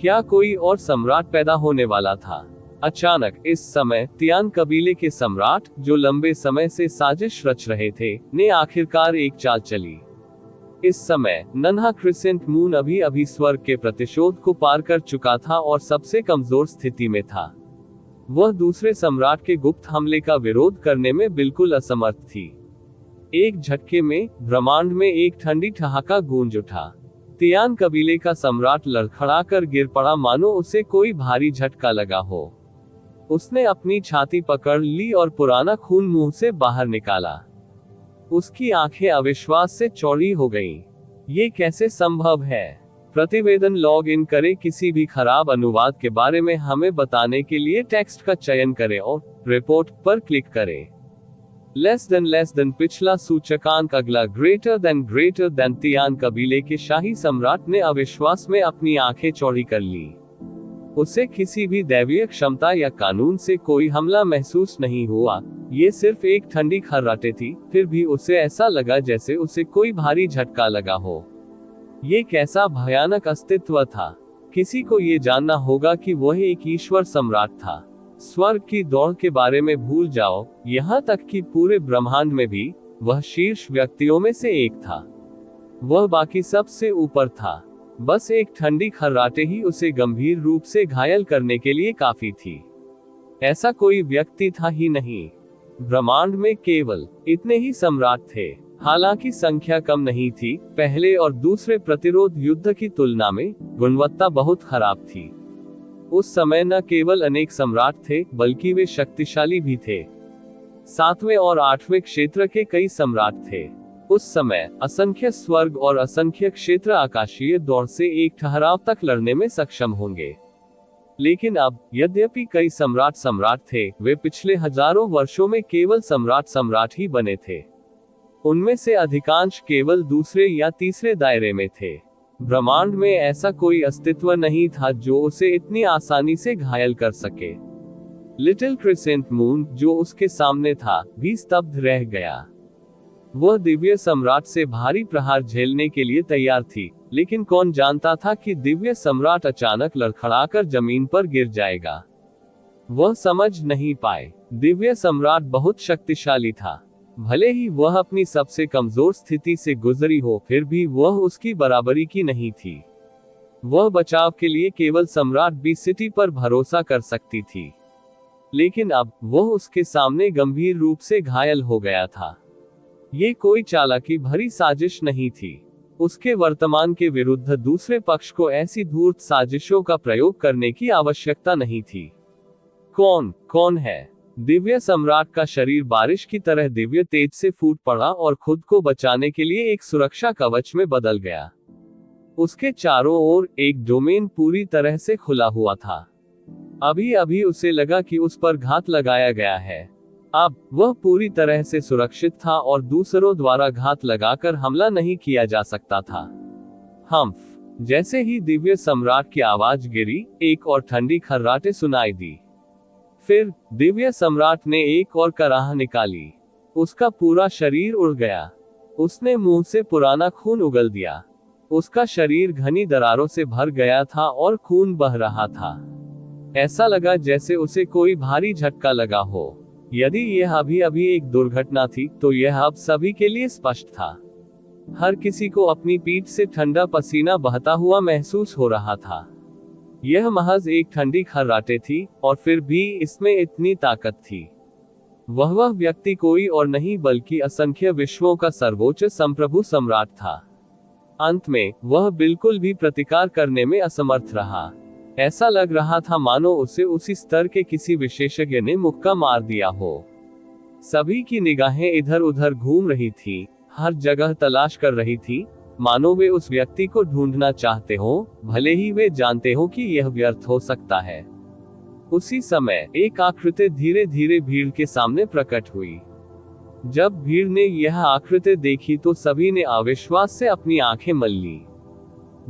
क्या कोई और सम्राट पैदा होने वाला था? अचानक इस समय तियान कबीले के सम्राट, जो लंबे समय से साजिश रच रहे थे, ने आखिरकार एक चाल चली। इस समय नन्हा क्रिसेंट मून अभी अभी स्वर्ग के प्रतिशोध को पार कर चुका था और सबसे कमजोर स्थिति में था। वह दूसरे सम्राट के गुप्त हमले का विरोध करने में बिल्कुल असमर्थ थी। एक झटके में ब्रह्मांड में एक ठंडी ठहाका गूंज उठा। तियान कबीले का सम्राट लड़खड़ाकर गिर पड़ा, मानो उसे कोई भारी झटका लगा हो। उसने अपनी छाती पकड़ ली और पुराना खून मुंह से बाहर निकाला। उसकी आंखें अविश्वास से चौड़ी हो गईं। ये कैसे संभव है? प्रतिवेदन लॉग इन करें। किसी भी खराब अनुवाद के बारे में हमें बताने के लिए टेक्स्ट का चयन करें और रिपोर्ट पर क्लिक करें। लेस देन पिछला सूचकांक अगला ग्रेटर देन तियान कबीले के शाही सम्राट ने अविश्वास में अपनी आंखें चौड़ी कर ली। उसे किसी भी दैवीय क्षमता या कानून से कोई हमला महसूस नहीं हुआ। ये सिर्फ एक ठंडी खर्राटे थी, फिर भी उसे ऐसा लगा जैसे उसे कोई भारी झटका लगा हो। ये कैसा भयानक अस्तित्व था। किसी को ये जानना होगा कि वह एक ईश्वर सम्राट था। स्वर्ग की दौड़ के बारे में भूल जाओ, यहाँ तक कि पूरे ब्रह्मांड में भी वह शीर्ष व्यक्तियों में से एक था। वह बाकी सब से ऊपर था। बस एक ठंडी खर्राटे ही उसे गंभीर रूप से घायल करने के लिए काफी थी। ऐसा कोई व्यक्ति था ही नहीं। ब्रह्मांड में केवल इतने ही सम्राट थे। हालांकि संख्या कम नहीं थी, पहले और दूसरे प्रतिरोध युद्ध की तुलना में गुणवत्ता बहुत खराब थी। उस समय न केवल अनेक सम्राट थे, बल्कि वे शक्तिशाली भी थे। 7वें और 8वें क्षेत्र के कई सम्राट थे। उस समय असंख्य स्वर्ग और असंख्य क्षेत्र आकाशीय दौड़ से एक ठहराव तक लड़ने में सक्षम होंगे। लेकिन अब, यद्यपि कई सम्राट थे, वे पिछले हजारों वर्षों में केवल सम्राट ही बने थे। उनमें से अधिकांश केवल दूसरे या तीसरे दायरे में थे। ब्रह्मांड में ऐसा कोई अस्तित्व नहीं था जो उसे इतनी आसानी से घायल कर सके। लिटिल क्रिसेंट मून, जो उसके सामने था, भी स्तब्ध रह गया। वह दिव्य सम्राट से भारी प्रहार झेलने के लिए तैयार थी, लेकिन कौन जानता था कि दिव्य सम्राट अचानक लड़खड़ाकर जमीन पर गिर जाएगा। वह समझ नहीं पाए। दिव्य सम्राट बहुत शक्तिशाली था। भले ही वह अपनी सबसे कमजोर स्थिति से गुजरी हो, फिर भी वह उसकी बराबरी की नहीं थी। वह बचाव के लिए केवल सम्राट बी सिटी पर भरोसा कर सकती थी। लेकिन अब वह उसके सामने गंभीर रूप से घायल हो गया था। ये कोई चालाकी भरी साजिश नहीं थी। उसके वर्तमान के विरुद्ध दूसरे पक्ष को ऐसी धूर्त साजिशों का प्रयोग करने की आवश्यकता नहीं थी। कौन है? दिव्य सम्राट का शरीर बारिश की तरह दिव्य तेज से फूट पड़ा और खुद को बचाने के लिए एक सुरक्षा कवच में बदल गया। उसके चारों ओर एक डोमेन पूरी तरह से खुला हुआ था। अभी अभी उसे लगा कि उस पर घात लगाया गया है। अब वह पूरी तरह से सुरक्षित था और दूसरों द्वारा घात लगाकर हमला नहीं किया जा सकता था। हम्फ। जैसे ही दिव्य सम्राट की आवाज गिरी, एक और ठंडी खर्राटे सुनाई दी। फिर दिव्य सम्राट ने एक और कराह निकाली। उसका पूरा शरीर उड़ गया। उसने मुंह से पुराना खून उगल दिया। उसका शरीर घनी दरारों से भर गया था और खून बह रहा था। ऐसा लगा जैसे उसे कोई भारी झटका लगा हो। यदि यह अभी अभी एक दुर्घटना थी, तो यह अब सभी के लिए स्पष्ट था। हर किसी को अपनी पीठ से ठंडा पसीना बहता हुआ महसूस हो रहा था। यह महज एक ठंडी खर्राटे थी, और फिर भी इसमें इतनी ताकत थी। वह व्यक्ति कोई और नहीं बल्कि असंख्य विश्वों का सर्वोच्च संप्रभु सम्राट था। अंत में वह बिल्कुल भी प्रतिकार करने में असमर्थ रहा। ऐसा लग रहा था मानो उसे उसी स्तर के किसी विशेषज्ञ ने मुक्का मार दिया हो। सभी की निगाहें इधर उधर घूम रही थी, हर जगह तलाश कर रही थी, मानो वे उस व्यक्ति को ढूंढना चाहते हो, भले ही वे जानते हो कि यह व्यर्थ हो सकता है। उसी समय एक आकृति धीरे धीरे भीड़ के सामने प्रकट हुई। जब भीड़ ने यह आकृति देखी तो सभी ने अविश्वास से अपनी आंखें मल ली।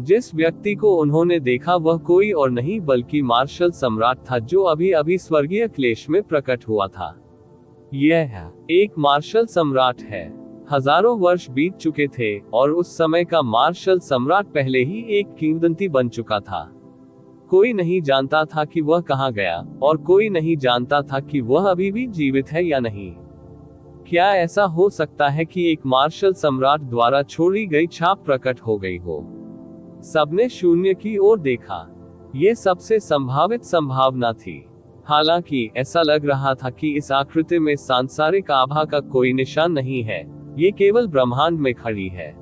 जिस व्यक्ति को उन्होंने देखा वह कोई और नहीं बल्कि मार्शल सम्राट था, जो अभी अभी स्वर्गीय क्लेश में प्रकट हुआ था। यह एक मार्शल सम्राट है। हजारों वर्ष बीत चुके थे और उस समय का मार्शल सम्राट पहले ही एक किंवदंती बन चुका था। कोई नहीं जानता था कि वह कहां गया, और कोई नहीं जानता था कि वह अभी भी जीवित है या नहीं। क्या ऐसा हो सकता है कि एक मार्शल सम्राट द्वारा छोड़ी गई छाप प्रकट हो गई हो? सबने शून्य की ओर देखा। ये सबसे संभावित संभावना थी। हालांकि ऐसा लग रहा था कि इस आकृति में सांसारिक आभा का कोई निशान नहीं है, ये केवल ब्रह्मांड में खड़ी है।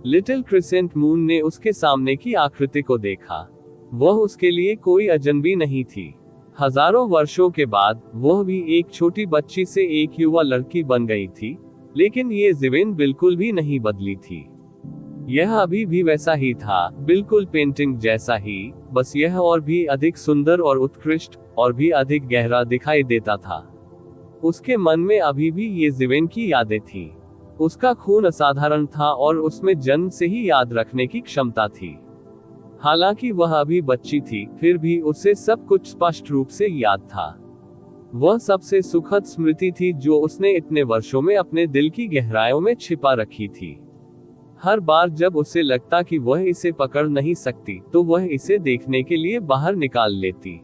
लिटिल क्रिसेंट मून ने उसके सामने की आकृति को देखा। वह उसके लिए कोई अजनबी नहीं थी। हजारों वर्षों के बाद वह भी एक छोटी बच्ची से एक युवा लड़की बन गई थी, लेकिन ये ज़िवेन बिल्कुल भी नहीं बदली थी। यह अभी भी वैसा ही था, बिल्कुल पेंटिंग जैसा ही, बस यह और भी अधिक सुंदर और उत्कृष्ट और भी अधिक गहरा दिखाई देता था। उसके मन में अभी भी ये ज़िवेन की यादें थी। उसका खून असाधारण था और उसमें जन्म से ही याद रखने की क्षमता थी। हालांकि वह अभी बच्ची थी, फिर भी उसे सब कुछ स्पष्ट रूप से याद था। वह सबसे सुखद स्मृति थी जो उसने इतने वर्षों में अपने दिल की गहराइयों में छिपा रखी थी। हर बार जब उसे लगता कि वह इसे पकड़ नहीं सकती, तो वह इसे देखने के लिए बाहर निकाल लेती।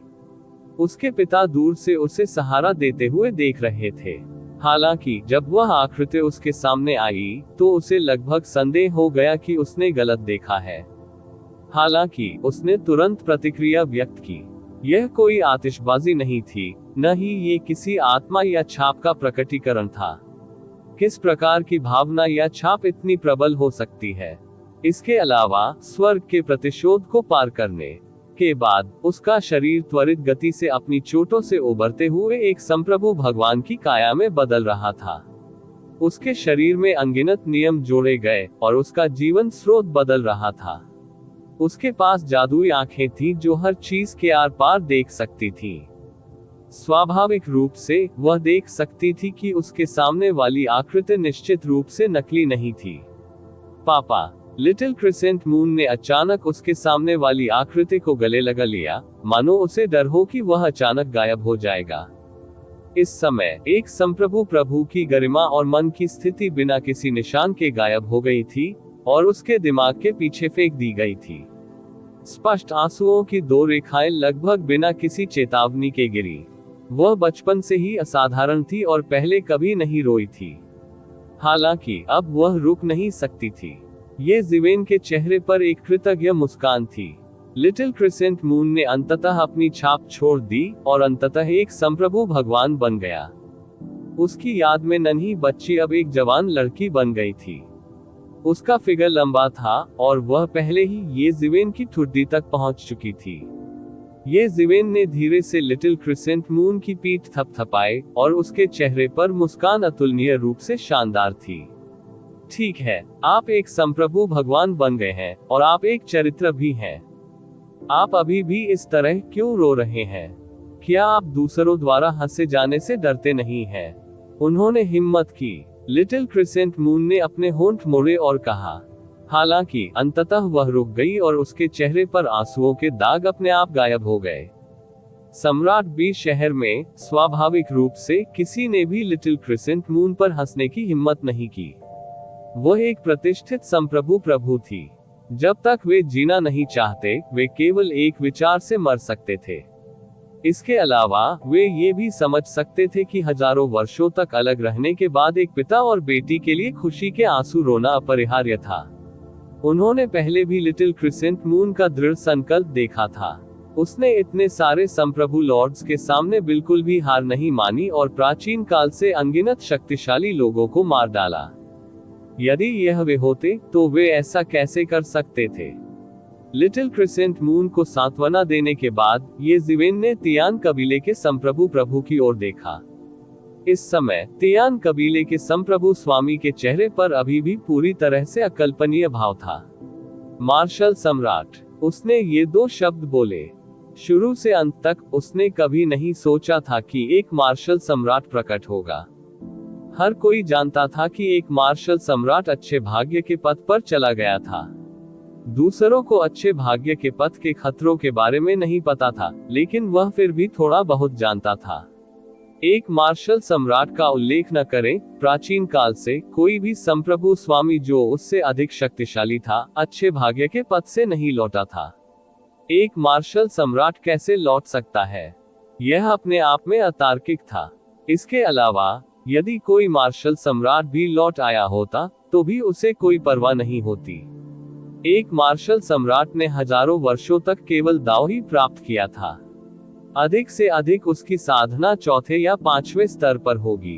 उसके पिता दूर से उसे सहारा देते हुए देख रहे थे। हालांकि जब वह आकृति उसके सामने आई, तो उसे लगभग संदेह हो गया कि उसने गलत देखा है। हालांकि उसने तुरंत प्रतिक्रिया व्यक्त की। यह कोई आतिशबाजी नहीं थी, न ही ये किसी आत्मा या छाप का प्रकटीकरण था। किस प्रकार की भावना या छाप इतनी प्रबल हो सकती है? इसके अलावा स्वर्ग के प्रतिशोध को पार करने के बाद उसका शरीर त्वरित गति से अपनी चोटों से उबरते हुए एक संप्रभु भगवान की काया में बदल रहा था। उसके शरीर में अनगिनत नियम जोड़े गए और उसका जीवन स्रोत बदल रहा था। उसके पास जादुई आंखें थीं जो हर चीज के आर पार देख सकती थीं। स्वाभाविक रूप से वह देख सकती थी कि उसके सामने वाली आकृति निश्चित रूप से नकली नहीं थी। पापा लिटिल क्रिसेंट मून ने अचानक उसके सामने वाली आकृति को गले लगा लिया, मानो उसे डर हो कि वह अचानक गायब हो जाएगा। इस समय एक संप्रभु प्रभु की गरिमा और मन की स्थिति बिना किसी निशान के गायब हो गई थी और उसके दिमाग के पीछे फेंक दी गई थी। स्पष्ट आंसुओं की दो रेखाएं लगभग बिना किसी चेतावनी के गिरी। वह बचपन से ही असाधारण थी और पहले कभी नहीं रोई थी। हालांकि अब वह रुक नहीं सकती थी। ये ज़िवेन के चेहरे पर एक कृतज्ञ मुस्कान थी। लिटिल क्रिसेंट मून ने अंततः अपनी छाप छोड़ दी और अंततः एक संप्रभु भगवान बन गया। उसकी याद में नन्ही बच्ची अब एक जवान लड़की बन गई थी। उसका फिगर लंबा था और वह पहले ही ये ज़िवेन की ठुड्डी तक पहुंच चुकी थी। ये ज़िवेन ने धीरे से लिटिल क्रिसेंट मून की पीठ थपथपाई और उसके चेहरे पर मुस्कान अतुलनीय रूप से शानदार थी। ठीक है, आप एक संप्रभु भगवान बन गए हैं और आप एक चरित्र भी हैं। आप अभी भी इस तरह क्यों रो रहे हैं? क्या आप दूसरों द्वारा हंसे जाने से डरते नहीं हैं? उन्होंने हिम्मत की। लिटिल क्रिसेंट मून ने अपने होंठ मोड़े और कहा। हालांकि अंततः वह रुक गई और उसके चेहरे पर आंसुओं के दाग अपने आप गायब हो गए। सम्राट बी शहर में स्वाभाविक रूप से किसी ने भी लिटिल क्रिसेंट मून पर हंसने की हिम्मत नहीं की। वह एक प्रतिष्ठित संप्रभु प्रभु थी। जब तक वे जीना नहीं चाहते, वे केवल एक विचार से मर सकते थे। इसके अलावा वे ये भी समझ सकते थे कि हजारों वर्षों तक अलग रहने के बाद एक पिता और बेटी के लिए खुशी के आंसू रोना अपरिहार्य था। उन्होंने पहले भी लिटिल क्रिसेंट मून का दृढ़ संकल्प देखा था। उसने इतने सारे संप्रभु लॉर्ड्स के सामने बिल्कुल भी हार नहीं मानी और प्राचीन काल से अनगिनत शक्तिशाली लोगों को मार डाला। यदि यह वे होते तो वे ऐसा कैसे कर सकते थे? लिटिल क्रिसेंट मून को सांत्वना देने के बाद ये ज़िवेन ने तियान कबीले के संप्रभु प्रभु की ओर देखा। इस समय तियान कबीले के संप्रभु स्वामी के चेहरे पर अभी भी पूरी तरह से अकल्पनीय भाव था। मार्शल सम्राट, उसने ये दो शब्द बोले। शुरू से अंत तक उसने कभी नहीं सोचा था कि एक मार्शल सम्राट प्रकट होगा। हर कोई जानता था कि एक मार्शल सम्राट अच्छे भाग्य के पथ पर चला गया था। दूसरों को अच्छे भाग्य के पथ के खतरों के बारे में नहीं पता था, लेकिन वह फिर भी थोड़ा बहुत जानता था। एक मार्शल सम्राट का उल्लेख न करें, प्राचीन काल से कोई भी संप्रभु स्वामी जो उससे अधिक शक्तिशाली था, अच्छे भाग्य के पथ से नहीं लौटा था। एक मार्शल सम्राट कैसे लौट सकता है? यह अपने आप में अतार्किक था। इसके अलावा यदि कोई मार्शल सम्राट भी लौट आया होता तो भी उसे कोई परवाह नहीं होती। एक मार्शल सम्राट ने हजारों वर्षों तक केवल दाव ही प्राप्त किया था। अधिक से अधिक उसकी साधना चौथे या पांचवें स्तर पर होगी।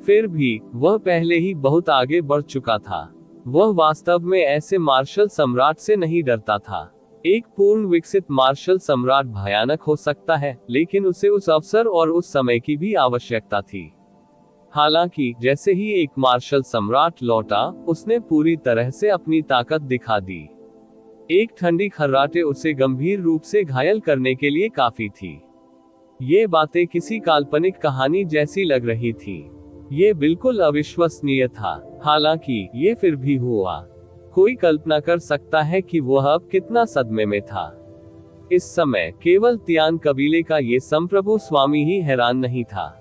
फिर भी वह पहले ही बहुत आगे बढ़ चुका था। वह वास्तव में ऐसे मार्शल सम्राट से नहीं डरता था। एक पूर्ण विकसित मार्शल सम्राट भयानक हो सकता है, लेकिन उसे उस अवसर और उस समय की भी आवश्यकता थी। हालांकि जैसे ही एक मार्शल सम्राट लौटा, उसने पूरी तरह से अपनी ताकत दिखा दी। एक ठंडी खर्राटे उसे गंभीर रूप से घायल करने के लिए काफी थी। ये बातें किसी काल्पनिक कहानी जैसी लग रही थी। ये बिल्कुल अविश्वसनीय था। हालांकि ये फिर भी हुआ। कोई कल्पना कर सकता है कि वह अब कितना सदमे में था। इस समय केवल तियान कबीले का ये संप्रभु स्वामी ही हैरान नहीं था।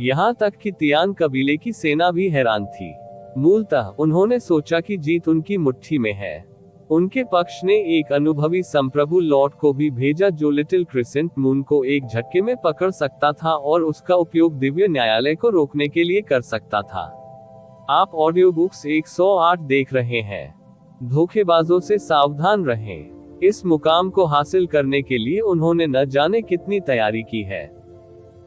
यहाँ तक कि तियान कबीले की सेना भी हैरान थी। मूलतः उन्होंने सोचा कि जीत उनकी मुट्ठी में है। उनके पक्ष ने एक अनुभवी संप्रभु लॉर्ड को भी भेजा जो लिटिल क्रिसेंट मून को एक झटके में पकड़ सकता था और उसका उपयोग दिव्य न्यायालय को रोकने के लिए कर सकता था। आप ऑडियो बुक्स 108 देख रहे हैं। धोखेबाजों से सावधान रहें। इस मुकाम को हासिल करने के लिए उन्होंने न जाने कितनी तैयारी की है।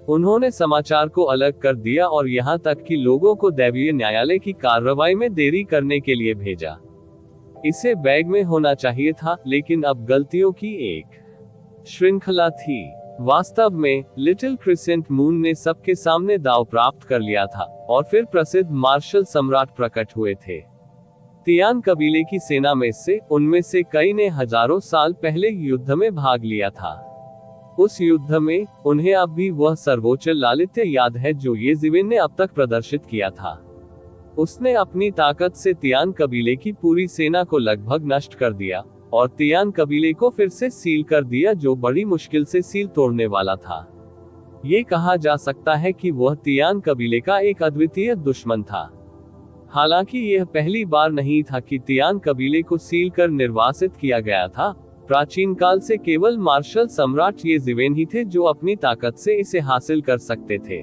उन्होंने समाचार को अलग कर दिया और यहाँ तक कि लोगों को दैवीय न्यायालय की कार्रवाई में देरी करने के लिए भेजा। इसे बैग में होना चाहिए था, लेकिन अब गलतियों की एक श्रृंखला थी। वास्तव में लिटिल क्रिसेंट मून ने सबके सामने दाव प्राप्त कर लिया था, और फिर प्रसिद्ध मार्शल सम्राट प्रकट हुए थे। तियान कबीले की सेना में से उनमें से कई ने हजारों साल पहले युद्ध में भाग लिया था। उस युद्ध में उन्हें अब भी वह सर्वोच्च लालित्य याद है जो ये जिवेन ने अब तक प्रदर्शित किया था। उसने अपनी ताकत से तियान कबीले की पूरी सेना को लगभग नष्ट कर दिया और तियान कबीले को फिर से सील कर दिया, जो बड़ी मुश्किल से सील तोड़ने वाला था। ये कहा जा सकता है कि वह तियान कबीले का एक अद्वितीय दुश्मन था। हालांकि यह पहली बार नहीं था कि तियान कबीले को सील कर निर्वासित किया गया था। प्राचीन काल से केवल मार्शल सम्राट ये जिवेन ही थे जो अपनी ताकत से इसे हासिल कर सकते थे।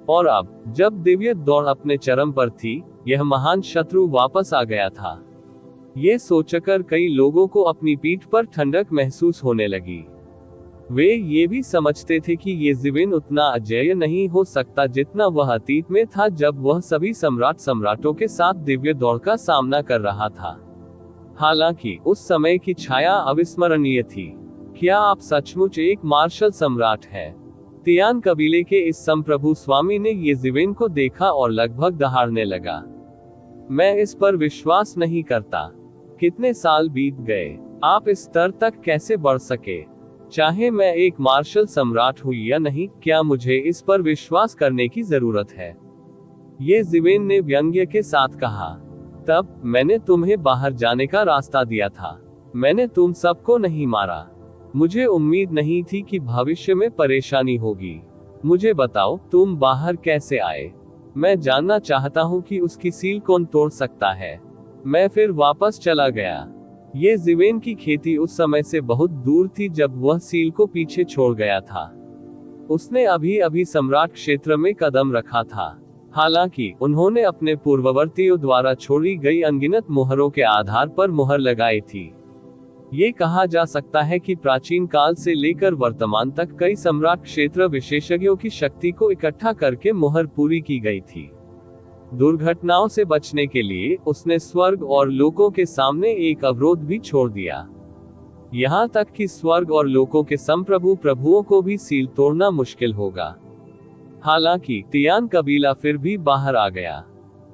और अब जब दिव्य दौड़ अपने चरम पर थी, यह महान शत्रु वापस आ गया था। ये सोचकर कई लोगों को अपनी पीठ पर ठंडक महसूस होने लगी। वे ये भी समझते थे कि ये जिवेन उतना अजेय नहीं हो सकता जितना वह अतीत में था, जब वह सभी सम्राटों के साथ दिव्य दौड़ का सामना कर रहा था। हालांकि उस समय की छाया अविस्मरणीय थी। क्या आप सचमुच एक मार्शल सम्राट हैं? तियान कबीले के इस संप्रभु स्वामी ने ये जिवेन को देखा और लगभग दहाड़ने लगा। मैं इस पर विश्वास नहीं करता। कितने साल बीत गए, आप इस स्तर तक कैसे बढ़ सके? चाहे मैं एक मार्शल सम्राट हूं या नहीं, क्या मुझे इस पर विश्वास करने की जरूरत है? ये जिवेन ने व्यंग्य के साथ कहा। तब मैंने तुम्हें बाहर जाने का रास्ता दिया था। मैंने तुम सबको नहीं मारा। मुझे उम्मीद नहीं थी कि भविष्य में परेशानी होगी। मुझे बताओ, तुम बाहर कैसे आए? मैं जानना चाहता हूँ कि उसकी सील कौन तोड़ सकता है। मैं फिर वापस चला गया। ये जिवेन की खेती उस समय से बहुत दूर थी जब वह सील को पीछे छोड़ गया था। उसने अभी अभी सम्राट क्षेत्र में कदम रखा था। हालांकि उन्होंने अपने पूर्ववर्तियों द्वारा छोड़ी गई अनगिनत मुहरों के आधार पर मुहर लगाई थी। ये कहा जा सकता है कि प्राचीन काल से लेकर वर्तमान तक कई सम्राट क्षेत्र विशेषज्ञों की शक्ति को इकट्ठा करके मुहर पूरी की गई थी। दुर्घटनाओं से बचने के लिए उसने स्वर्ग और लोकों के सामने एक अवरोध भी छोड़ दिया। यहाँ तक कि स्वर्ग और लोकों के संप्रभु प्रभुओं को भी सील तोड़ना मुश्किल होगा। हालांकि तियान कबीला फिर भी बाहर आ गया।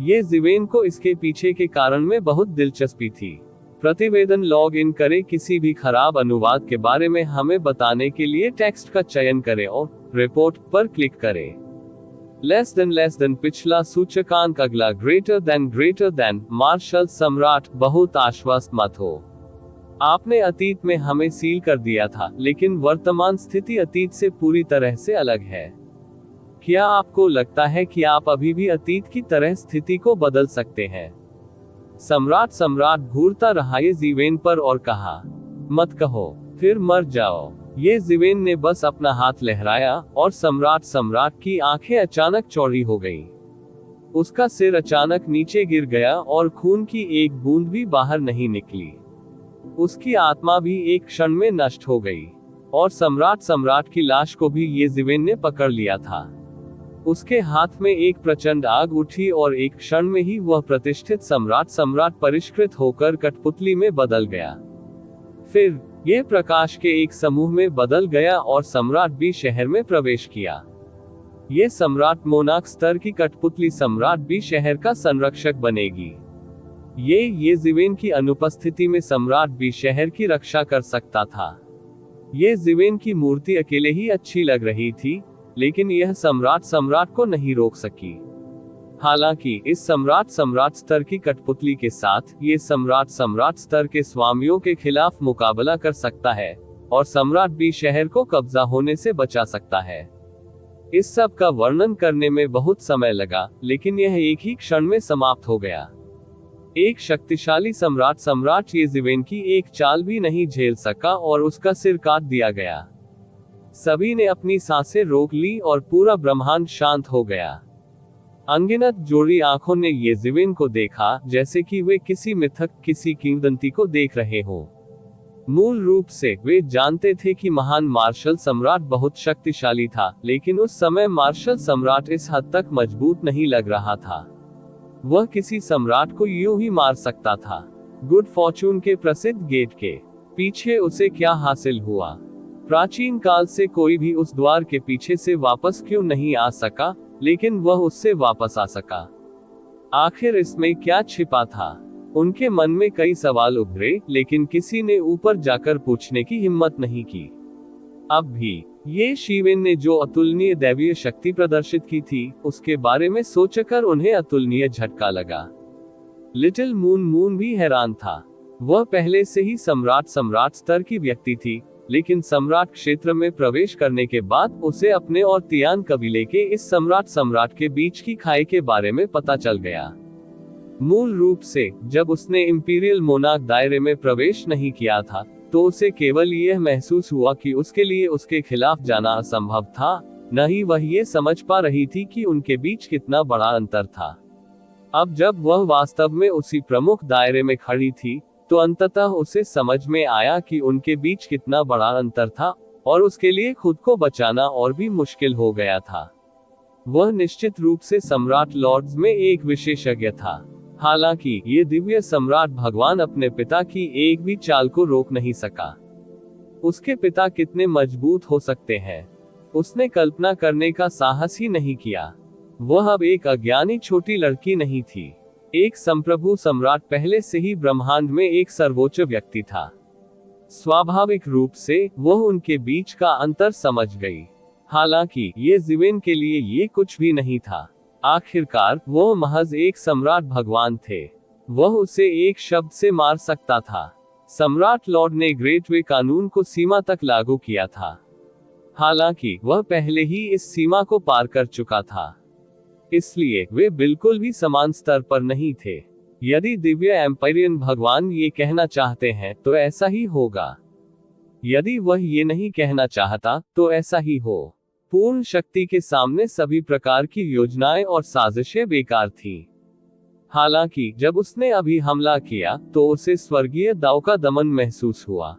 ये जिवेन को इसके पीछे के कारण में बहुत दिलचस्पी थी। प्रतिवेदन लॉग इन करें। किसी भी खराब अनुवाद के बारे में हमें बताने के लिए टेक्स्ट का चयन करें और रिपोर्ट पर क्लिक करें। लेस देन पिछला सूचकांक, अगला ग्रेटर देन मार्शल सम्राट। बहुत आश्वस्त मत हो। आपने अतीत में हमें सील कर दिया था, लेकिन वर्तमान स्थिति अतीत से पूरी तरह से अलग है। क्या आपको लगता है कि आप अभी भी अतीत की तरह स्थिति को बदल सकते हैं? सम्राट घूरता रहा ये जिवेन पर और कहा, मत कहो, फिर मर जाओ। ये जिवेन ने बस अपना हाथ लहराया और सम्राट की आंखें अचानक चौड़ी हो गईं। उसका सिर अचानक नीचे गिर गया और खून की एक बूंद भी बाहर नहीं निकली। उसकी आत्मा भी एक क्षण में नष्ट हो गई और सम्राट की लाश को भी ये जिवेन ने पकड़ लिया था। उसके हाथ में एक प्रचंड आग उठी और एक क्षण में ही वह प्रतिष्ठित सम्राट परिष्कृत होकर कठपुतली में बदल गया। फिर ये प्रकाश के एक समूह में बदल गया और सम्राट भी शहर में प्रवेश किया। ये सम्राट मोनाक स्तर की कठपुतली सम्राट भी शहर का संरक्षक बनेगी। ये जिवेन की अनुपस्थिति में सम्राट भी शहर की रक्षा कर सकता था। ये जिवेन की मूर्ति अकेले ही अच्छी लग रही थी, लेकिन यह सम्राट को नहीं रोक सकी। हालांकि इस सम्राट स्तर की कठपुतली के साथ ये सम्राट स्तर के स्वामियों के खिलाफ मुकाबला कर सकता है और सम्राट भी शहर को कब्जा होने से बचा सकता है। इस सब का वर्णन करने में बहुत समय लगा, लेकिन यह एक ही क्षण में समाप्त हो गया। एक शक्तिशाली सम्राट ये जिवेन की एक चाल भी नहीं झेल सका और उसका सिर काट दिया गया। सभी ने अपनी सांसें रोक ली और पूरा ब्रह्मांड शांत हो गया। अनगिनत जोड़ी आंखों ने ये जिवेन को देखा, जैसे कि वे किसी मिथक, किसी किंवदंती को देख रहे हो। मूल रूप से वे जानते थे कि महान मार्शल सम्राट बहुत शक्तिशाली था, लेकिन उस समय मार्शल सम्राट इस हद तक मजबूत नहीं लग रहा था। वह किसी सम्राट को यूं ही मार सकता था। गुड फॉर्चून के प्रसिद्ध गेट के पीछे उसे क्या हासिल हुआ? प्राचीन काल से कोई भी उस द्वार के पीछे से वापस क्यों नहीं आ सका, लेकिन वह उससे वापस आ सका। आखिर इसमें क्या छिपा था? उनके मन में कई सवाल उभरे, लेकिन किसी ने ऊपर जाकर पूछने की हिम्मत नहीं की। अब भी ये शिवेन ने जो अतुलनीय दैवीय शक्ति प्रदर्शित की थी, उसके बारे में सोचकर उन्हें अतुलनीय झटका लगा। लिटिल मून भी हैरान था। वह पहले से ही सम्राट स्तर की व्यक्ति थी, लेकिन सम्राट क्षेत्र में प्रवेश करने के बाद उसे अपने और तियान कबीले के इस सम्राट के बीच की खाई के बारे में पता चल गया। मूल रूप से जब उसने इंपीरियल मोनार्क दायरे में प्रवेश नहीं किया था, तो उसे केवल यह महसूस हुआ कि उसके लिए उसके खिलाफ जाना असंभव था, न ही वह ये समझ पा रही थी कि उनके बीच कितना बड़ा अंतर था। अब जब वह वास्तव में उसी प्रमुख दायरे में खड़ी थी, तो अंततः उसे समझ में आया कि उनके बीच कितना बड़ा अंतर था, और उसके लिए खुद को बचाना और भी मुश्किल हो गया था। वह निश्चित रूप से सम्राट लॉर्ड्स में एक विशेषज्ञ था। हालांकि ये दिव्य सम्राट भगवान अपने पिता की एक भी चाल को रोक नहीं सका। उसके पिता कितने मजबूत हो सकते हैं, उसने कल्पना करने का साहस ही नहीं किया। वह अब एक अज्ञानी छोटी लड़की नहीं थी। एक संप्रभु सम्राट पहले से ही ब्रह्मांड में एक सर्वोच्च व्यक्ति था। स्वाभाविक रूप से वह उनके बीच का अंतर समझ गई। हालांकि ये जिवेन के लिए ये कुछ भी नहीं था। आखिरकार वह महज एक सम्राट भगवान थे। वह उसे एक शब्द से मार सकता था। सम्राट लॉर्ड ने ग्रेट वे कानून को सीमा तक लागू किया था। हालांकि वह पहले ही इस सीमा को पार कर चुका था, इसलिए वे बिल्कुल भी समान स्तर पर नहीं थे। यदि दिव्य एम्पायरियन भगवान ये कहना चाहते हैं तो ऐसा ही होगा। यदि वह ये नहीं कहना चाहता तो ऐसा ही हो। पूर्ण शक्ति के सामने सभी प्रकार की योजनाएं और साजिशें बेकार थीं। हालांकि जब उसने अभी हमला किया तो उसे स्वर्गीय दाव का दमन महसूस हुआ।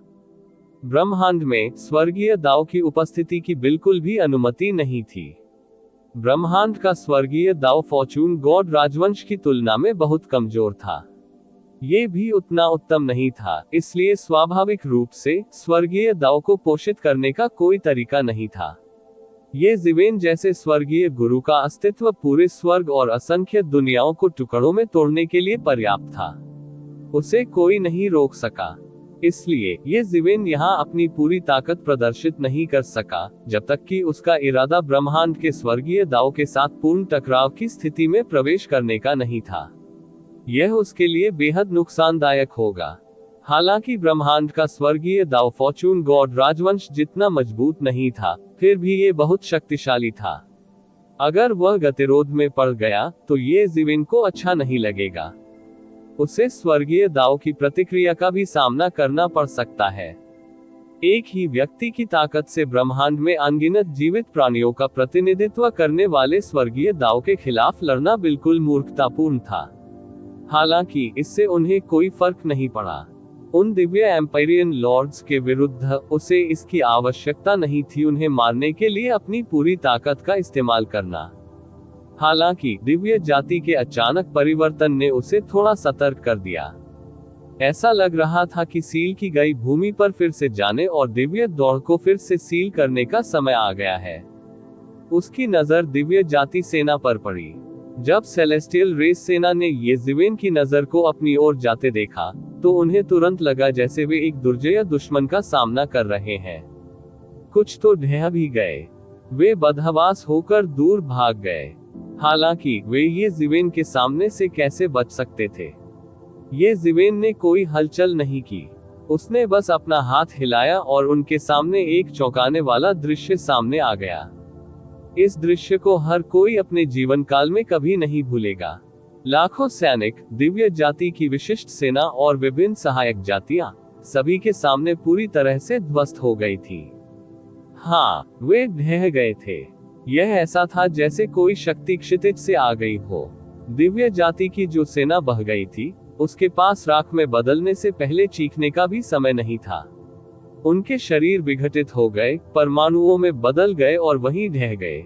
ब्रह्मांड में स्वर्गीय दाव की उपस्थिति की बिल्कुल भी अनुमति नहीं थी। ब्रह्मांड का स्वर्गीय दाव फॉर्चून गॉड राजवंश की तुलना में बहुत कमजोर था। ये भी उतना उत्तम नहीं था, इसलिए स्वाभाविक रूप से स्वर्गीय दाव को पोषित करने का कोई तरीका नहीं था। ये जिवेन जैसे स्वर्गीय गुरु का अस्तित्व पूरे स्वर्ग और असंख्य दुनियाओं को टुकड़ों में तोड़ने के लिए पर्याप्त था। उसे कोई नहीं रोक सका। इसलिए ये जिवेन यहाँ अपनी पूरी ताकत प्रदर्शित नहीं कर सका, जब तक कि उसका इरादा ब्रह्मांड के स्वर्गीय दाव के साथ पूर्ण टकराव की स्थिति में प्रवेश करने का नहीं था। यह उसके लिए बेहद नुकसानदायक होगा। हालांकि ब्रह्मांड का स्वर्गीय दाव फॉर्चून गॉड राजवंश जितना मजबूत नहीं था, फिर भी ये बहुत शक्तिशाली था। अगर वह गतिरोध में पड़ गया तो ये जिवेन को अच्छा नहीं लगेगा। उसे स्वर्गीय दाव की प्रतिक्रिया का भी सामना करना पड़ सकता है। एक ही व्यक्ति की ताकत से ब्रह्मांड में अनगिनत जीवित प्राणियों का प्रतिनिधित्व करने वाले स्वर्गीय दाव के खिलाफ लड़ना बिल्कुल मूर्खतापूर्ण था। हालांकि इससे उन्हें कोई फर्क नहीं पड़ा। उन दिव्य एम्पायरियन लॉर्ड्स के विरुद्ध उसे इसकी आवश्यकता नहीं थी उन्हें मारने के लिए अपनी पूरी ताकत का इस्तेमाल करना। हालांकि दिव्य जाति के अचानक परिवर्तन ने उसे थोड़ा सतर्क कर दिया। ऐसा लग रहा था कि सील की गई भूमि पर फिर से जाने और दिव्य दौड़ को फिर से सील करने का समय आ गया है। उसकी नजर दिव्य जाति सेना पर पड़ी। जब सेलेस्टियल रेस सेना ने ये जिवेन की नजर को अपनी ओर जाते देखा, तो उन्हें तुरंत लगा जैसे वे एक दुर्जय दुश्मन का सामना कर रहे हैं। कुछ तो ढह भी गए। वे बदहवास होकर दूर भाग गए। हालांकि वे ये जिवेन के सामने से कैसे बच सकते थे? ये जिवेन ने कोई हलचल नहीं की। उसने बस अपना हाथ हिलाया और उनके सामने एक चौंकाने वाला दृश्य सामने आ गया। इस दृश्य को हर कोई अपने जीवन काल में कभी नहीं भूलेगा। लाखों सैनिक, दिव्य जाति की विशिष्ट सेना और विभिन्न सहायक जातियां सभी के सामने पूरी तरह से ध्वस्त हो गई थी। हाँ, वे ढह गए थे। यह ऐसा था जैसे कोई शक्ति क्षितिज से आ गई हो। दिव्य जाति की जो सेना बह गई थी, उसके पास राख में बदलने से पहले चीखने का भी समय नहीं था। उनके शरीर विघटित हो गए, परमाणुओं में बदल गए और वहीं ढह गए।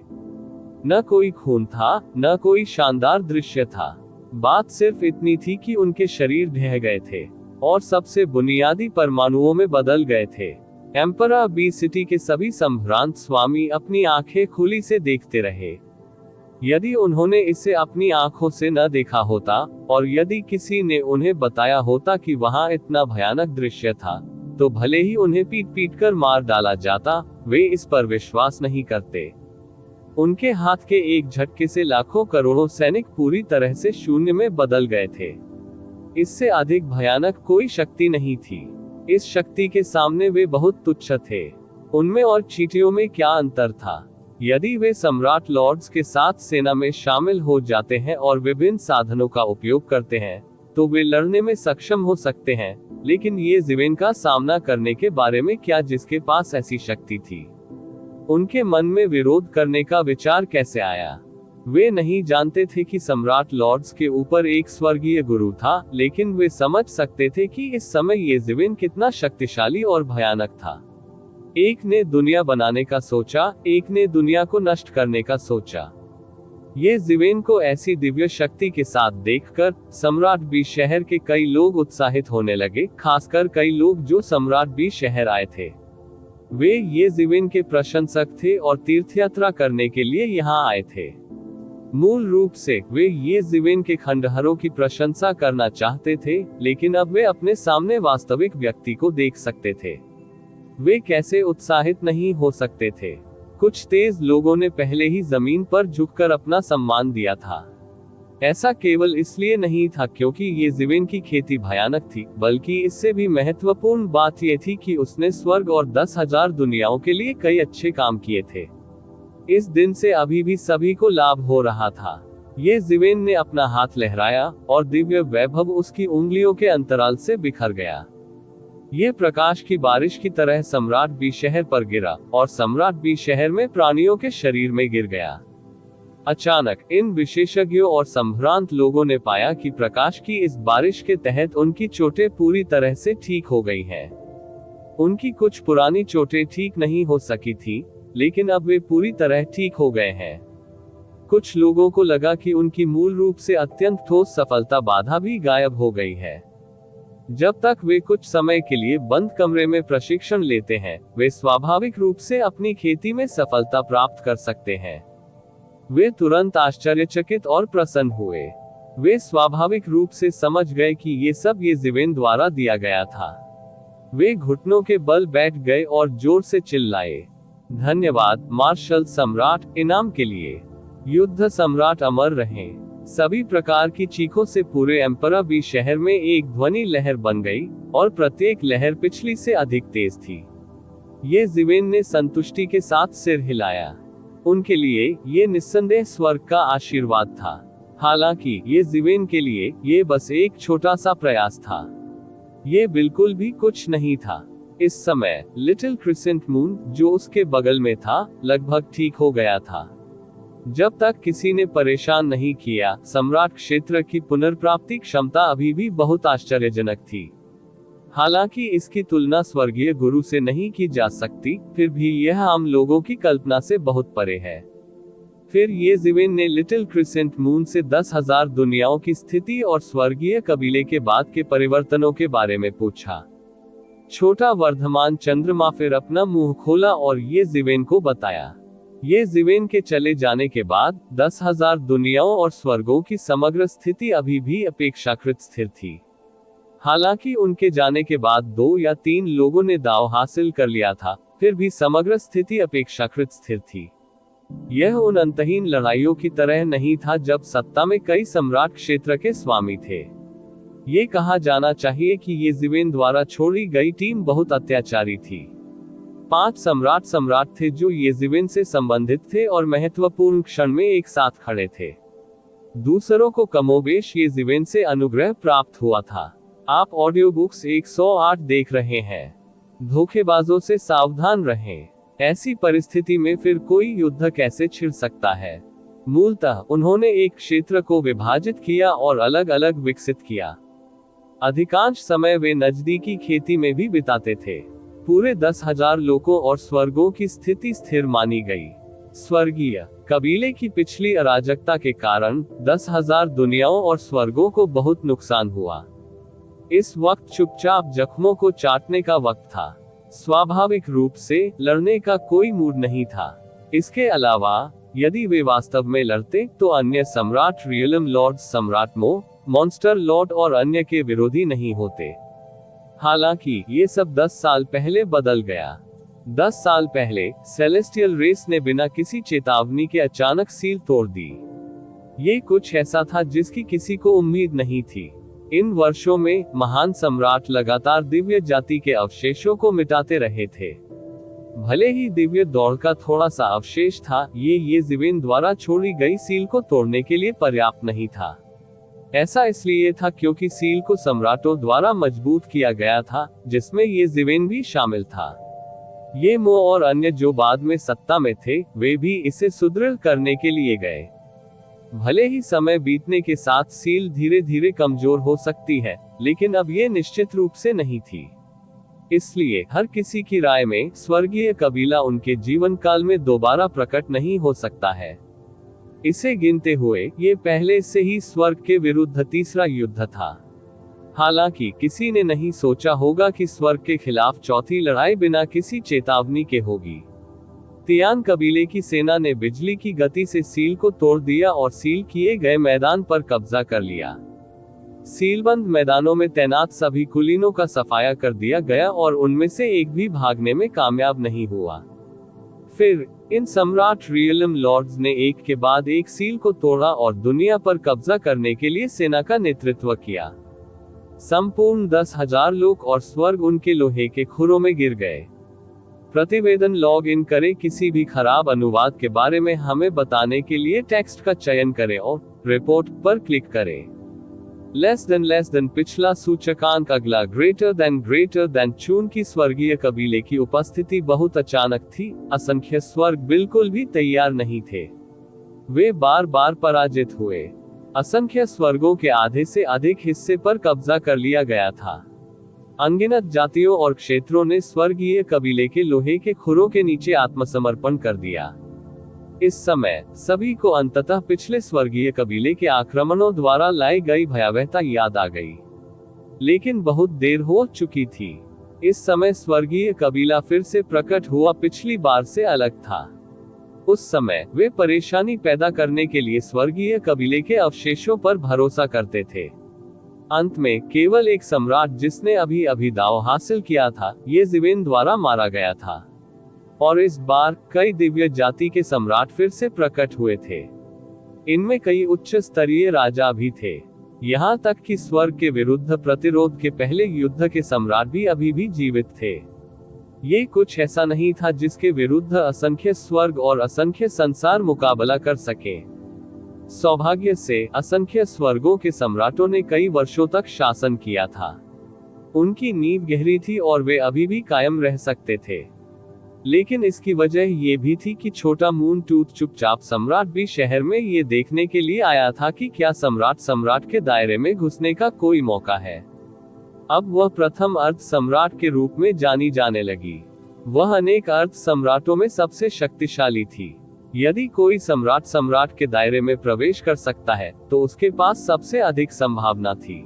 न कोई खून था, न कोई शानदार दृश्य था। बात सिर्फ इतनी थी कि उनके शरीर ढह गए थे और सबसे बुनियादी परमाणुओं में बदल गए थे। एम्परर बी सिटी के सभी संभ्रांत स्वामी अपनी आंखें खुली से देखते रहे। यदि उन्होंने इसे अपनी आंखों से न देखा होता और यदि किसी ने उन्हें बताया होता कि वहां इतना भयानक दृश्य था, तो भले ही उन्हें पीट पीट कर मार डाला जाता, वे इस पर विश्वास नहीं करते। उनके हाथ के एक झटके से लाखों करोड़ों सैनिक पूरी तरह से शून्य में बदल गए थे। इससे अधिक भयानक कोई शक्ति नहीं थी। इस शक्ति के सामने वे बहुत तुच्छ थे। उनमें और चींटियों में क्या अंतर था? यदि वे सम्राट लॉर्ड्स के साथ सेना में शामिल हो जाते हैं और विभिन्न साधनों का उपयोग करते हैं, तो वे लड़ने में सक्षम हो सकते हैं, लेकिन ये ज़िवेन का सामना करने के बारे में क्या जिसके पास ऐसी शक्ति थी? उनके मन में विरोध करने का विचार कैसे आया? वे नहीं जानते थे कि सम्राट लॉर्ड्स के ऊपर एक स्वर्गीय गुरु था, लेकिन वे समझ सकते थे कि इस समय ये ज़िवेन कितना शक्तिशाली और भयानक था। एक ने दुनिया बनाने का सोचा, एक ने दुनिया को नष्ट करने का सोचा। ये ज़िवेन को ऐसी दिव्य शक्ति के साथ देखकर सम्राट बी शहर के कई लोग उत्साहित होने लगे, खासकर कई लोग जो सम्राट बी शहर आए थे। वे ये ज़िवेन के प्रशंसक थे और तीर्थयात्रा करने के लिए यहाँ आए थे। मूल रूप से वे ये ज़िवेन के खंडहरों की प्रशंसा करना चाहते थे, लेकिन अब वे अपने सामने वास्तविक व्यक्ति को देख सकते थे। वे कैसे उत्साहित नहीं हो सकते थे? कुछ तेज लोगों ने पहले ही जमीन पर झुककर अपना सम्मान दिया था। ऐसा केवल इसलिए नहीं था क्योंकि ये ज़िवेन की खेती भयानक थी, बल्कि इससे भी महत्वपूर्ण बात यह थी कि उसने स्वर्ग और 10,000 दुनियाओं के लिए कई अच्छे काम किए थे। इस दिन से अभी भी सभी को लाभ हो रहा था। ये ज़िवेन ने अपना हाथ लहराया और दिव्य वैभव उसकी उंगलियों के अंतराल से बिखर गया। ये प्रकाश की बारिश की तरह सम्राट बी शहर पर गिरा और सम्राट बी शहर में प्राणियों के शरीर में गिर गया। अचानक इन विशेषज्ञों और संभ्रांत लोगों ने पाया कि प्रकाश की इस बारिश के तहत उनकी चोटें पूरी तरह से ठीक हो गई हैं। उनकी कुछ पुरानी चोटें ठीक नहीं हो सकी थी, लेकिन अब वे पूरी तरह ठीक हो गए हैं। कुछ लोगों को लगा कि उनकी मूल रूप से अत्यंत ठोस सफलता बाधा भी गायब हो गई है। जब तक वे कुछ समय के लिए बंद कमरे में प्रशिक्षण लेते हैं, वे स्वाभाविक रूप से अपनी खेती में सफलता प्राप्त कर सकते हैं। वे तुरंत आश्चर्यचकित और प्रसन्न हुए। वे स्वाभाविक रूप से समझ गए कि ये सब ये ज़िवेन द्वारा दिया गया था। वे घुटनों के बल बैठ गए और जोर से चिल्लाए, धन्यवाद मार्शल सम्राट, इनाम के लिए। युद्ध सम्राट अमर रहें। सभी प्रकार की चीखों से पूरे एम्परर बी शहर में एक ध्वनि लहर बन गई और प्रत्येक लहर पिछली से अधिक तेज थी। ये ज़िवेन ने संतुष्टि के साथ सिर हिलाया। उनके लिए ये निस्संदेह स्वर्ग का आशीर्वाद था। हालांकि ये ज़िवेन के लिए ये बस एक छोटा सा प्रयास था। ये बिल्कुल भी कुछ नहीं था। इस समय लिटिल क्रिसेंट मून, जो उसके बगल में था, लगभग ठीक हो गया था। जब तक किसी ने परेशान नहीं किया, सम्राट क्षेत्र की पुनर्प्राप्ति क्षमता अभी भी बहुत आश्चर्यजनक थी। हालांकि इसकी तुलना स्वर्गीय गुरु से नहीं की जा सकती, फिर भी यह आम लोगों की कल्पना से बहुत परे है। फिर ये ज़िवेन ने लिटिल क्रिसेंट मून से 10,000 दुनियाओं की स्थिति और स्वर्गीय कबीले के बाद के परिवर्तनों के बारे में पूछा। छोटा वर्धमान चंद्रमा फिर अपना मुंह खोला और ये ज़िवेन को बताया। ये ज़िवेन के चले जाने के बाद 10,000 दुनियाओं और स्वर्गों की समग्र स्थिति अभी भी अपेक्षाकृत स्थिर थी। हालांकि उनके जाने के बाद 2 या 3 लोगों ने दाव हासिल कर लिया था, फिर भी समग्र स्थिति अपेक्षाकृत स्थिर थी। यह उन अंतहीन लड़ाइयों की तरह नहीं था जब सत्ता में कई सम्राट क्षेत्र के स्वामी थे। ये कहा जाना चाहिए कि ये ज़िवेन द्वारा छोड़ी गई टीम बहुत अत्याचारी थी। 5 सम्राट थे जो ये ज़िवेन से संबंधित थे और महत्वपूर्ण क्षण में एक साथ खड़े थे। दूसरों को कमोबेश ये ज़िवेन से अनुग्रह प्राप्त हुआ था। आप ऑडियो बुक्स 108 देख रहे हैं। धोखेबाजों से सावधान रहें। ऐसी परिस्थिति में फिर कोई युद्ध कैसे छिड़ सकता है? मूलतः उन्होंने एक क्षेत्र को विभाजित किया और अलग अलग विकसित किया। अधिकांश समय वे नजदीकी खेती में भी बिताते थे। पूरे 10,000 लोकों और स्वर्गों की स्थिति स्थिर मानी गई। स्वर्गीय कबीले की पिछली अराजकता के कारण 10,000 दुनियाओं और स्वर्गों को बहुत नुकसान हुआ। इस वक्त चुपचाप जख्मों को चाटने का वक्त था। स्वाभाविक रूप से लड़ने का कोई मूड नहीं था। इसके अलावा यदि वे वास्तव में लड़ते तो अन्य सम्राट रियलम लॉर्ड्स, सम्राट मॉन्स्टर लॉर्ड और अन्य के विरोधी नहीं होते। हालांकि ये सब 10 साल पहले बदल गया। 10 साल पहले सेलेस्टियल रेस ने बिना किसी चेतावनी के अचानक सील तोड़ दी। ये कुछ ऐसा था जिसकी किसी को उम्मीद नहीं थी। इन वर्षों में महान सम्राट लगातार दिव्य जाति के अवशेषों को मिटाते रहे थे। भले ही दिव्य दौड़ का थोड़ा सा अवशेष था, ये ज़िवेन द्वारा छोड़ी गई सील को तोड़ने के लिए पर्याप्त नहीं था। ऐसा इसलिए था क्योंकि सील को सम्राटों द्वारा मजबूत किया गया था, जिसमें ये ज़िवेन भी शामिल था। ये और अन्य जो बाद में सत्ता में थे, वे भी इसे सुदृढ़ करने के लिए गए। भले ही समय बीतने के साथ सील धीरे धीरे कमजोर हो सकती है, लेकिन अब ये निश्चित रूप से नहीं थी। इसलिए हर किसी की राय में स्वर्गीय कबीला उनके जीवन काल में दोबारा प्रकट नहीं हो सकता है। इसे गिनते हुए ये पहले से ही स्वर्ग के विरुद्ध तीसरा युद्ध था। हालांकि किसी ने नहीं सोचा होगा कि स्वर्ग के खिलाफ चौथी लड़ाई बिना किसी चेतावनी के होगी। तियान कबीले की सेना ने बिजली की गति से सील को तोड़ दिया और सील किए गए मैदान पर कब्जा कर लिया। सीलबंद मैदानों में तैनात सभी कुलीनों का सफाया कर दिया गया और उनमें से एक भी भागने में कामयाब नहीं हुआ। फिर इन सम्राट रियलम लॉर्ड्स ने एक के बाद एक सील को तोड़ा और दुनिया पर कब्जा करने के लिए सेना का नेतृत्व किया। संपूर्ण 10,000 लोग और स्वर्ग उनके लोहे के खुरों में गिर गए। प्रतिवेदन लॉग इन करें। किसी भी खराब अनुवाद के बारे में हमें बताने के लिए टेक्स्ट का चयन करें और रिपोर्ट पर क्लिक करें। लेस देन पिछला सूचकांक अगला ग्रेटर देन चून की स्वर्गीय कबीले की उपस्थिति बहुत अचानक थी। असंख्य स्वर्ग बिल्कुल भी तैयार नहीं थे। वे बार बार पराजित हुए। असंख्य स्वर्गों के आधे से अधिक हिस्से पर कब्जा कर लिया गया था। अनगिनत जातियों और क्षेत्रों ने स्वर्गीय कबीले के लोहे के खुरों के नीचे आत्मसमर्पण कर दिया। इस समय सभी को अंततः पिछले स्वर्गीय कबीले के आक्रमणों द्वारा लाई गई भयावहता याद आ गई, लेकिन बहुत देर हो चुकी थी। इस समय स्वर्गीय कबीला फिर से प्रकट हुआ, पिछली बार से अलग था। उस समय वे परेशानी पैदा करने के लिए स्वर्गीय कबीले के अवशेषों पर भरोसा करते थे। अंत में केवल एक सम्राट जिसने अभी दाव हासिल किया था, ये ज़िवेन द्वारा मारा गया था। और इस बार कई दिव्य जाति के सम्राट फिर से प्रकट हुए थे। इनमें कई उच्च स्तरीय राजा भी थे। यहाँ तक कि स्वर्ग के विरुद्ध प्रतिरोध के पहले युद्ध के सम्राट भी अभी भी जीवित थे। ये कुछ ऐसा नहीं था जिसके विरुद्ध असंख्य स्वर्ग और असंख्य संसार मुकाबला कर सके। सौभाग्य से असंख्य स्वर्गों के सम्राटों ने कई वर्षों तक शासन किया था। उनकी नींव गहरी थी और वे अभी भी कायम रह सकते थे। लेकिन इसकी वजह ये भी थी कि छोटा मून टूथ चुपचाप सम्राट भी शहर में ये देखने के लिए आया था कि क्या सम्राट के दायरे में घुसने का कोई मौका है। अब वह प्रथम अर्ध सम्राट के रूप में जानी जाने लगी। वह अनेक अर्ध सम्राटों में सबसे शक्तिशाली थी। यदि कोई सम्राट के दायरे में प्रवेश कर सकता है, तो उसके पास सबसे अधिक संभावना थी।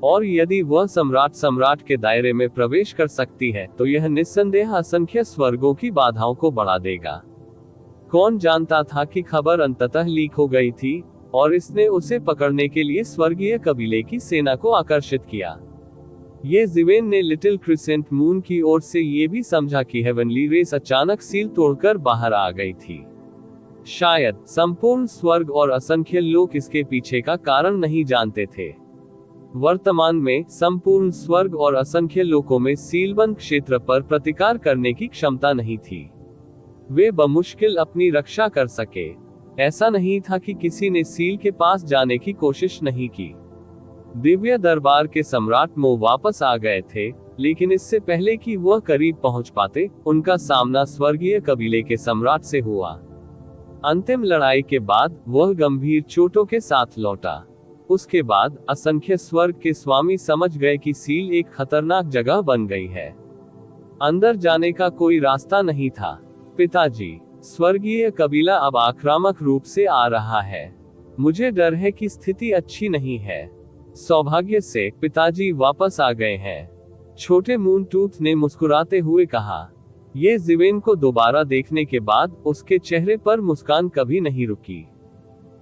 और यदि वह सम्राट के दायरे में प्रवेश कर सकती है, तो यह निस्संदेह असंख्य स्वर्गों की बाधाओं को बढ़ा देगा। कौन जानता था कि खबर अंततः लीक हो गई थी और इसने उसे पकड़ने के लिए स्वर्गीय कबीले की सेना को आकर्षित किया। ये ज़िवेन ने लिटिल क्रिसेंट मून की ओर से ये भी समझा कि हेवनली रेस अचानक सील तोड़कर बाहर आ गई थी। शायद संपूर्ण स्वर्ग और असंख्य लोग इसके पीछे का कारण नहीं जानते थे। वर्तमान में संपूर्ण स्वर्ग और असंख्य लोगों में सीलबंद क्षेत्र पर प्रतिकार करने की क्षमता नहीं थी। वे बमुश्किल अपनी रक्षा कर सके। ऐसा नहीं था कि किसी ने सील के पास जाने की कोशिश नहीं की। दिव्य दरबार के सम्राट वापस आ गए थे, लेकिन इससे पहले कि वह करीब पहुंच पाते, उनका सामना स्वर्गीय कबीले के सम्राट से हुआ। अंतिम लड़ाई के बाद वह गंभीर चोटों के साथ लौटा। उसके बाद असंख्य स्वर्ग के स्वामी समझ गए कि सील एक खतरनाक जगह बन गई है। अंदर जाने का कोई रास्ता नहीं था। पिताजी, स्वर्गीय कबीला अब आक्रामक रूप से आ रहा है। मुझे डर है कि स्थिति अच्छी नहीं है। सौभाग्य से पिताजी वापस आ गए हैं, छोटे मूनटूथ ने मुस्कुराते हुए कहा। ये जिवेन को दोबारा देखने के बाद उसके चेहरे पर मुस्कान कभी नहीं रुकी।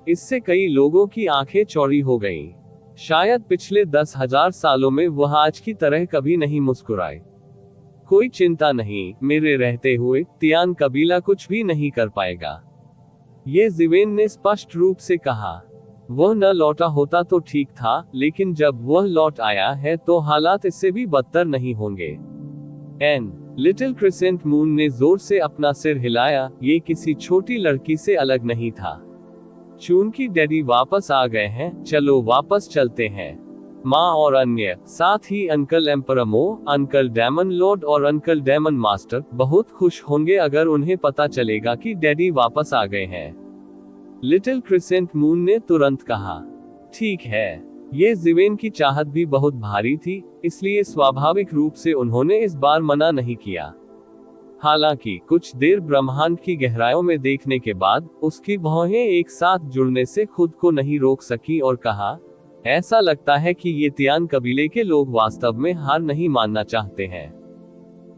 इससे कई लोगों की आंखें चौड़ी हो गईं। शायद पिछले 10,000 सालों में वह आज की तरह कभी नहीं मुस्कुराए। कोई चिंता नहीं, मेरे रहते हुए तियान कबीला कुछ भी नहीं कर पाएगा, ये जिवेन ने स्पष्ट रूप से कहा। वह न लौटा होता तो ठीक था, लेकिन जब वह लौट आया है तो हालात इससे भी बदतर नहीं होंगे। एन लिटिल क्रिसेंट मून ने जोर से अपना सिर हिलाया। ये किसी छोटी लड़की से अलग नहीं था। चूंकि डैडी वापस आ गए हैं, चलो वापस चलते हैं। माँ और अन्य, साथ ही अंकल एम्परमो, अंकल डेमन लॉर्ड और अंकल डेमन मास्टर बहुत खुश होंगे अगर उन्हें पता चलेगा कि डैडी वापस आ गए हैं। लिटिल क्रिसेंट मून ने तुरंत कहा। ठीक है। ये जिवेन की चाहत भी बहुत भारी थी, इसलिए स्वाभाविक रूप से उन्होंने इस बार मना नहीं किया। हालांकि कुछ देर ब्रह्मांड की गहराइयों में देखने के बाद उसकी भौहें एक साथ जुड़ने से खुद को नहीं रोक सकी और कहा, ऐसा लगता है कि ये तियान कबीले के लोग वास्तव में हार नहीं मानना चाहते हैं।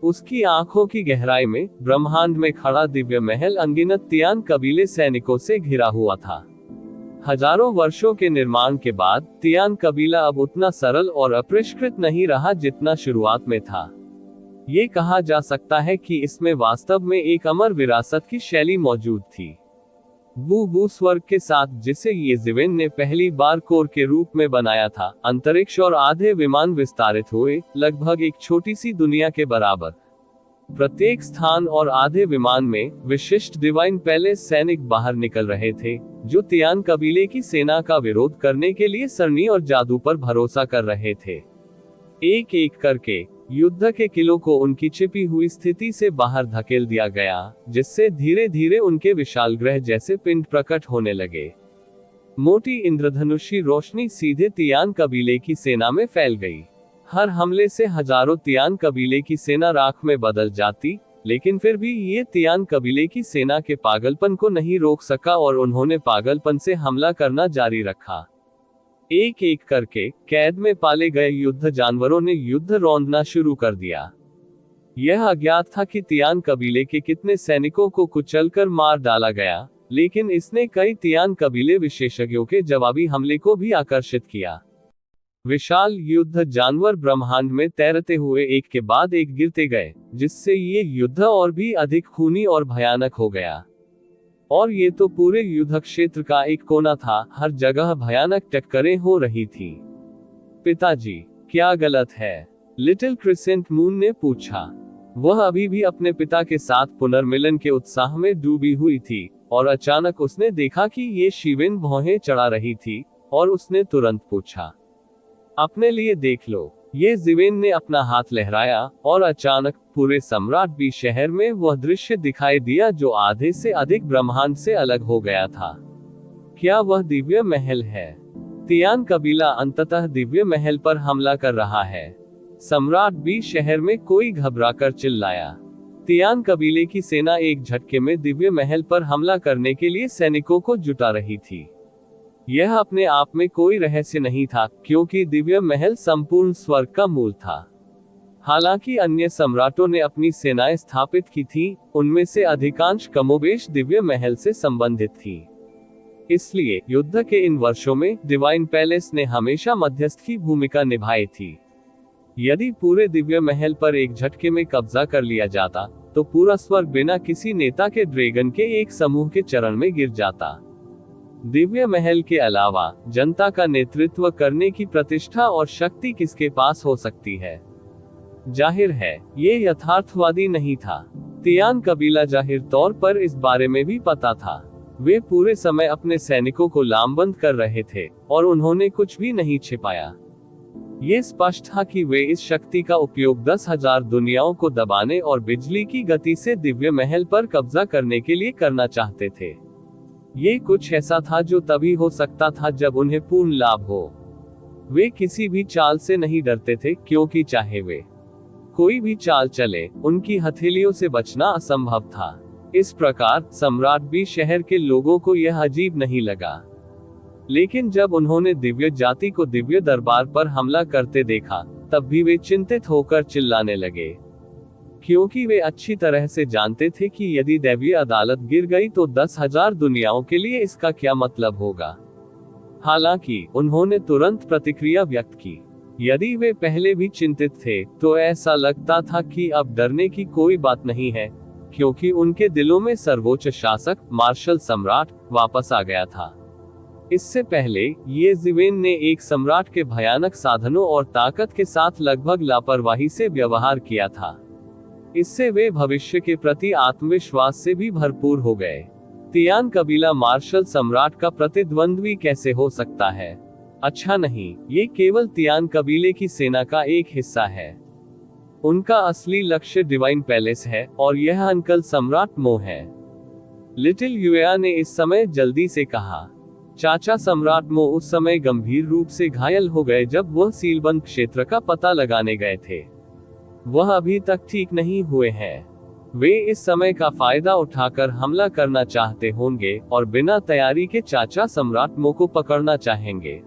उसकी आंखों की गहराई में ब्रह्मांड में खड़ा दिव्य महल अनगिनत तियान कबीले सैनिकों से घिरा हुआ था। हजारों वर्षों के निर्माण के बाद तियान कबीला अब उतना सरल और अपरिष्कृत नहीं रहा जितना शुरुआत में था। ये कहा जा सकता है कि इसमें वास्तव में एक अमर विरासत की शैली मौजूद थी। वो स्वर्ग के साथ जिसे ये जिवेन ने पहली बार कोर के रूप में बनाया था, अंतरिक्ष और आधे विमान विस्तारित हुए, लगभग एक छोटी सी दुनिया के बराबर। प्रत्येक स्थान और आधे विमान में विशिष्ट डिवाइन पैलेस सैनिक बाहर निकल रहे थे, जो तियान कबीले की सेना का विरोध करने के लिए सरनी और जादू पर भरोसा कर रहे थे। एक एक करके युद्ध के किलों को उनकी छिपी हुई स्थिति से बाहर धकेल दिया गया, जिससे धीरे धीरे उनके विशाल ग्रह जैसे पिंड प्रकट होने लगे। मोटी इंद्रधनुषी रोशनी सीधे तियान कबीले की सेना में फैल गई। हर हमले से हजारों तियान कबीले की सेना राख में बदल जाती, लेकिन फिर भी ये तियान कबीले की सेना के पागलपन को नहीं रोक सका और उन्होंने पागलपन से हमला करना जारी रखा। एक एक करके कैद में पाले गए युद्ध जानवरों ने युद्ध रौंदना शुरू कर दिया। यह अज्ञात था कि तियान कबीले के कितने सैनिकों को कुचलकर मार डाला गया, लेकिन इसने कई तियान कबीले विशेषज्ञों के जवाबी हमले को भी आकर्षित किया। विशाल युद्ध जानवर ब्रह्मांड में तैरते हुए एक के बाद एक गिरते गए, जिससे ये युद्ध और भी अधिक खूनी और भयानक हो गया। और ये तो पूरे युद्ध क्षेत्र का एक कोना था, हर जगह भयानक टक्करें हो रही थी। पिताजी, क्या गलत है? लिटिल क्रिसेंट मून ने पूछा। वह अभी भी अपने पिता के साथ पुनर्मिलन के उत्साह में डूबी हुई थी, और अचानक उसने देखा कि ये शिवेन भौहें चढ़ा रही थी, और उसने तुरंत पूछा, अपने लिए देख लो। ये जिवेन ने अपना हाथ लहराया, और अचानक पूरे सम्राट बी शहर में वह दृश्य दिखाई दिया जो आधे से अधिक ब्रह्मांड से अलग हो गया था। क्या वह दिव्य महल है? तियान कबीला अंततः दिव्य महल पर हमला कर रहा है। सम्राट बी शहर में कोई घबराकर चिल्लाया। तियान कबीले की सेना एक झटके में दिव्य महल पर हमला करने के लिए सैनिकों को जुटा रही थी। यह अपने आप में कोई रहस्य नहीं था, क्योंकि दिव्य महल संपूर्ण स्वर्ग का मूल था। हालांकि अन्य सम्राटों ने अपनी सेनाएं स्थापित की थी, उनमें से अधिकांश कमोबेश दिव्य महल से संबंधित थी। इसलिए युद्ध के इन वर्षों में डिवाइन पैलेस ने हमेशा मध्यस्थ की भूमिका निभाई थी। यदि पूरे दिव्य महल पर एक झटके में कब्जा कर लिया जाता, तो पूरा स्वर्ग बिना किसी नेता के ड्रैगन के एक समूह के चरण में गिर जाता। दिव्य महल के अलावा जनता का नेतृत्व करने की प्रतिष्ठा और शक्ति किसके पास हो सकती है? जाहिर है, ये यथार्थवादी नहीं था। तियान कबीला जाहिर तौर पर इस बारे में भी पता था। वे पूरे समय अपने सैनिकों को लामबंद कर रहे थे, और उन्होंने कुछ भी नहीं छिपाया। ये स्पष्ट था कि वे इस शक्ति का उपयोग 10,000 दुनियाओं को दबाने और बिजली की गति से दिव्य महल पर कब्जा करने के लिए करना चाहते थे। ये कुछ ऐसा था जो तभी हो सकता था जब उन्हें पूर्ण लाभ हो। वे किसी भी चाल से नहीं डरते थे, क्योंकि चाहे वे कोई भी चाल चले, उनकी हथेलियों से बचना असंभव था। इस प्रकार सम्राट बी शहर के लोगों को यह अजीब नहीं लगा। लेकिन जब उन्होंने दिव्य जाति को दिव्य दरबार पर हमला करते देखा, तब भी वे चिंतित होकर चिल्लाने लगे, क्योंकि वे अच्छी तरह से जानते थे कि यदि दैवीय अदालत गिर गई तो 10,000 दुनियाओं के लिए इसका क्या मतलब होगा। हालांकि उन्होंने तुरंत प्रतिक्रिया व्यक्त की। यदि वे पहले भी चिंतित थे, तो ऐसा लगता था कि अब डरने की कोई बात नहीं है, क्योंकि उनके दिलों में सर्वोच्च शासक मार्शल सम्राट वापस आ गया था। इससे पहले ये जिवेन ने एक सम्राट के भयानक साधनों और ताकत के साथ लगभग लापरवाही से व्यवहार किया था। इससे वे भविष्य के प्रति आत्मविश्वास से भी भरपूर हो गए। तियान कबीला मार्शल सम्राट का प्रतिद्वंद्वी कैसे हो सकता है? अच्छा नहीं, ये केवल तियान कबीले की सेना का एक हिस्सा है। उनका असली लक्ष्य डिवाइन पैलेस है, और यह अंकल सम्राट मो है। लिटिल युया ने इस समय जल्दी से कहा। चाचा सम्राट मो उस समय गंभीर रूप से घायल हो गए जब वह सीलबंद क्षेत्र का पता लगाने गए थे। वह अभी तक ठीक नहीं हुए हैं। वे इस समय का फायदा उठाकर हमला करना चाहते होंगे और बिना तैयारी के चाचा सम्राट मो को पकड़ना चाहेंगे।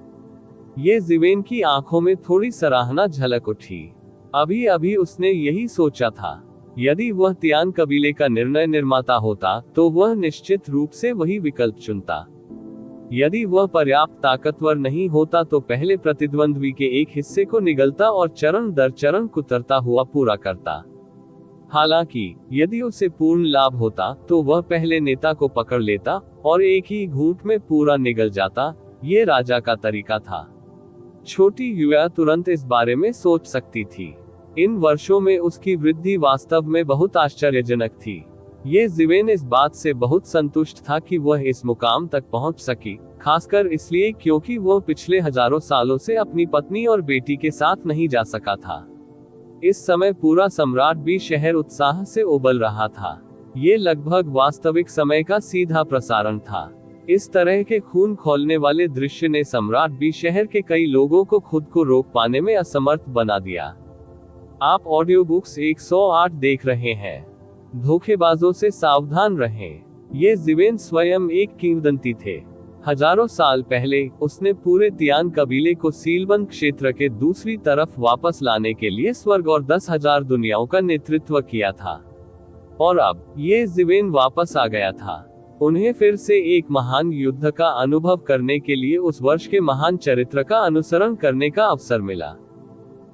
ये जिवेन की आंखों में थोड़ी सराहना झलक उठी। अभी अभी उसने यही सोचा था। यदि वह तियान कबीले का निर्णय निर्माता होता, तो वह निश्चित रूप से वही विकल्प चुनता। यदि वह पर्याप्त ताकतवर नहीं होता तो पहले प्रतिद्वंद्वी के एक हिस्से को निगलता और चरण दर चरण कुतरता हुआ पूरा करता। हालांकि यदि उसे पूर्ण लाभ होता, तो वह पहले नेता को पकड़ लेता और एक ही घूंट में पूरा निगल जाता। ये राजा का तरीका था। छोटी युया तुरंत इस बारे में सोच सकती थी। इन वर्षों में उसकी वृद्धि वास्तव में बहुत आश्चर्यजनक थी। ये जिवेन इस बात से बहुत संतुष्ट था कि वह इस मुकाम तक पहुंच सकी, खासकर इसलिए क्योंकि वह पिछले हजारों सालों से अपनी पत्नी और बेटी के साथ नहीं जा सका था। इस समय पूरा सम्राट बी शहर उत्साह से उबल रहा था। ये लगभग वास्तविक समय का सीधा प्रसारण था। इस तरह के खून खौलने वाले दृश्य ने सम्राट बी शहर के कई लोगों को खुद को रोक पाने में असमर्थ बना दिया। आप ऑडियो बुक्स 108 देख रहे हैं। धोखेबाजों से सावधान रहें। ये जिवेन स्वयं एक किंवदंती थे। हजारों साल पहले उसने पूरे तियान कबीले को सीलबंद क्षेत्र के दूसरी तरफ वापस लाने के लिए स्वर्ग और 10,000 दुनियाओं का नेतृत्व किया था। और अब ये जिवेन वापस आ गया था। उन्हें फिर से एक महान युद्ध का अनुभव करने के लिए उस वर्ष के महान चरित्र का अनुसरण करने का अवसर मिला।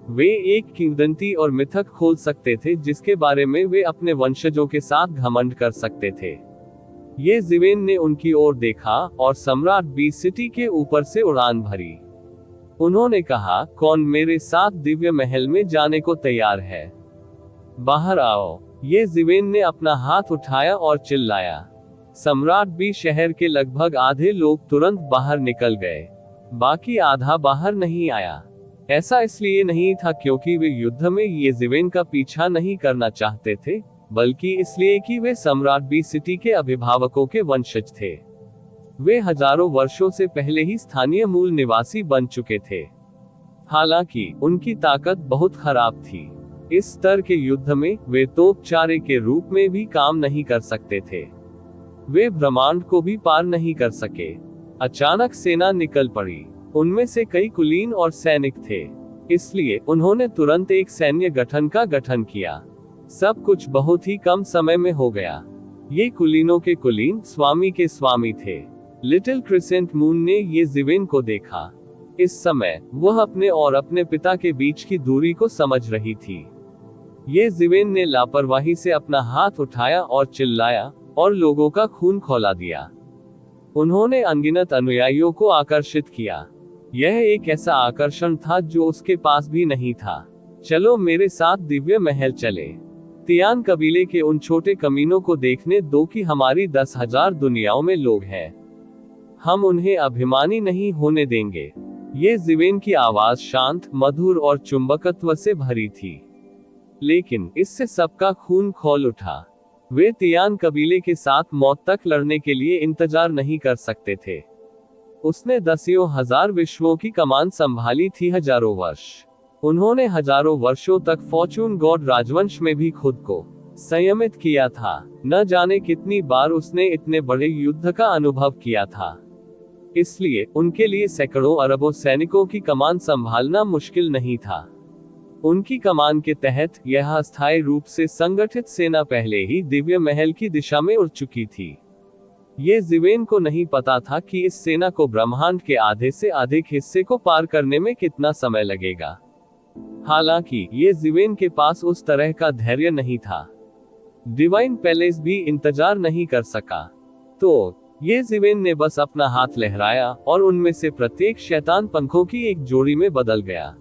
वे एक किंवदंती और मिथक खोल सकते थे जिसके बारे में वे अपने वंशजों के साथ घमंड कर सकते थे। ये जिवेन ने उनकी ओर देखा और सम्राट बी सिटी के ऊपर से उड़ान भरी। उन्होंने कहा, कौन मेरे साथ दिव्य महल में जाने को तैयार है? बाहर आओ। ये जिवेन ने अपना हाथ उठाया और चिल्लाया। सम्राट बी शहर के लगभग आधे लोग तुरंत बाहर निकल गए। बाकी आधा बाहर नहीं आया। ऐसा इसलिए नहीं था क्योंकि वे युद्ध में ये जिवेन का पीछा नहीं करना चाहते थे, बल्कि इसलिए कि वे सम्राट बी सिटी के अभिभावकों के वंशज थे। वे हजारों वर्षों से पहले ही स्थानीय मूल निवासी बन चुके थे। हालांकि उनकी ताकत बहुत खराब थी। इस स्तर के युद्ध में वे तोपचारे के रूप में भी काम नहीं कर सकते थे। वे ब्रह्मांड को भी पार नहीं कर सके। अचानक सेना निकल पड़ी। उनमें से कई कुलीन और सैनिक थे, इसलिए उन्होंने तुरंत एक सैन्य गठन का गठन किया। सब कुछ बहुत ही कम समय में हो गया। ये कुलीनों के कुलीन स्वामी के स्वामी थे। लिटिल क्रिसेंट मून ने ये जिवेन को देखा। इस समय वह अपने और अपने पिता के बीच की दूरी को समझ रही थी। ये जिवेन ने लापरवाही से अपना हाथ उठाया और चिल्लाया और लोगों का खून खौला दिया। उन्होंने अनगिनत अनुयायियों को आकर्षित किया। यह एक ऐसा आकर्षण था जो उसके पास भी नहीं था। चलो मेरे साथ दिव्य महल चले। तियान कबीले के उन छोटे कमीनों को देखने दो कि हमारी 10,000 दुनियाओं में लोग हैं। हम उन्हें अभिमानी नहीं होने देंगे। ये जिवेन की आवाज शांत, मधुर और चुंबकत्व से भरी थी, लेकिन इससे सबका खून खौल उठा। वे तियान कबीले के साथ मौत तक लड़ने के लिए इंतजार नहीं कर सकते थे। उसने 10,000 विश्वों की कमान संभाली थी हजारों वर्ष। उन्होंने हजारों वर्षों तक फॉर्चून गॉड राजवंश में भी खुद को संयमित किया था। न जाने कितनी बार उसने इतने बड़े युद्ध का अनुभव किया था, इसलिए उनके लिए सैकड़ों अरबों सैनिकों की कमान संभालना मुश्किल नहीं था। उनकी कमान के तहत यह अस्थायी रूप से संगठित सेना पहले ही दिव्य महल की दिशा में उड़ चुकी थी। ये जिवेन को नहीं पता था कि इस सेना को ब्रह्मांड के आधे से अधिक हिस्से को पार करने में कितना समय लगेगा। हालांकि ये जिवेन के पास उस तरह का धैर्य नहीं था। डिवाइन पैलेस भी इंतजार नहीं कर सका, तो ये जिवेन ने बस अपना हाथ लहराया और उनमें से प्रत्येक शैतान पंखों की एक जोड़ी में बदल गया।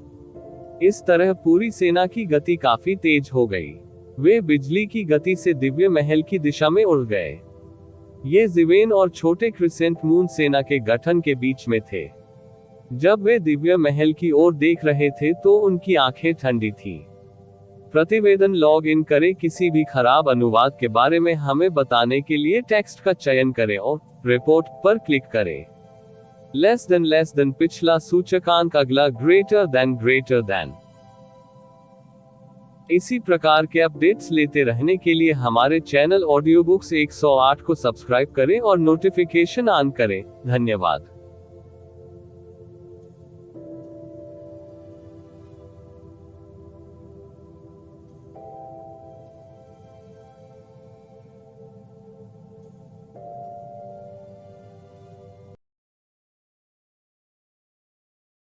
इस तरह पूरी सेना की गति काफी तेज हो गई। वे बिजली की गति से दिव्य महल की दिशा में उड़ गए। ये जिवेन और छोटे क्रिसेंट मून सेना के गठन के बीच में थे। जब वे दिव्य महल की ओर देख रहे थे तो उनकी आंखें ठंडी थीं। प्रतिवेदन लॉग इन करें। किसी भी खराब अनुवाद के बारे में हमें बताने के लिए टेक्स्ट का चयन करें और रिपोर्ट पर क्लिक करें। लेस देन पिछला सूचकांक, अगला ग्रेटर देन। इसी प्रकार के अपडेट्स लेते रहने के लिए हमारे चैनल ऑडियो बुक्स 108 को सब्सक्राइब करें और नोटिफिकेशन ऑन करें। धन्यवाद।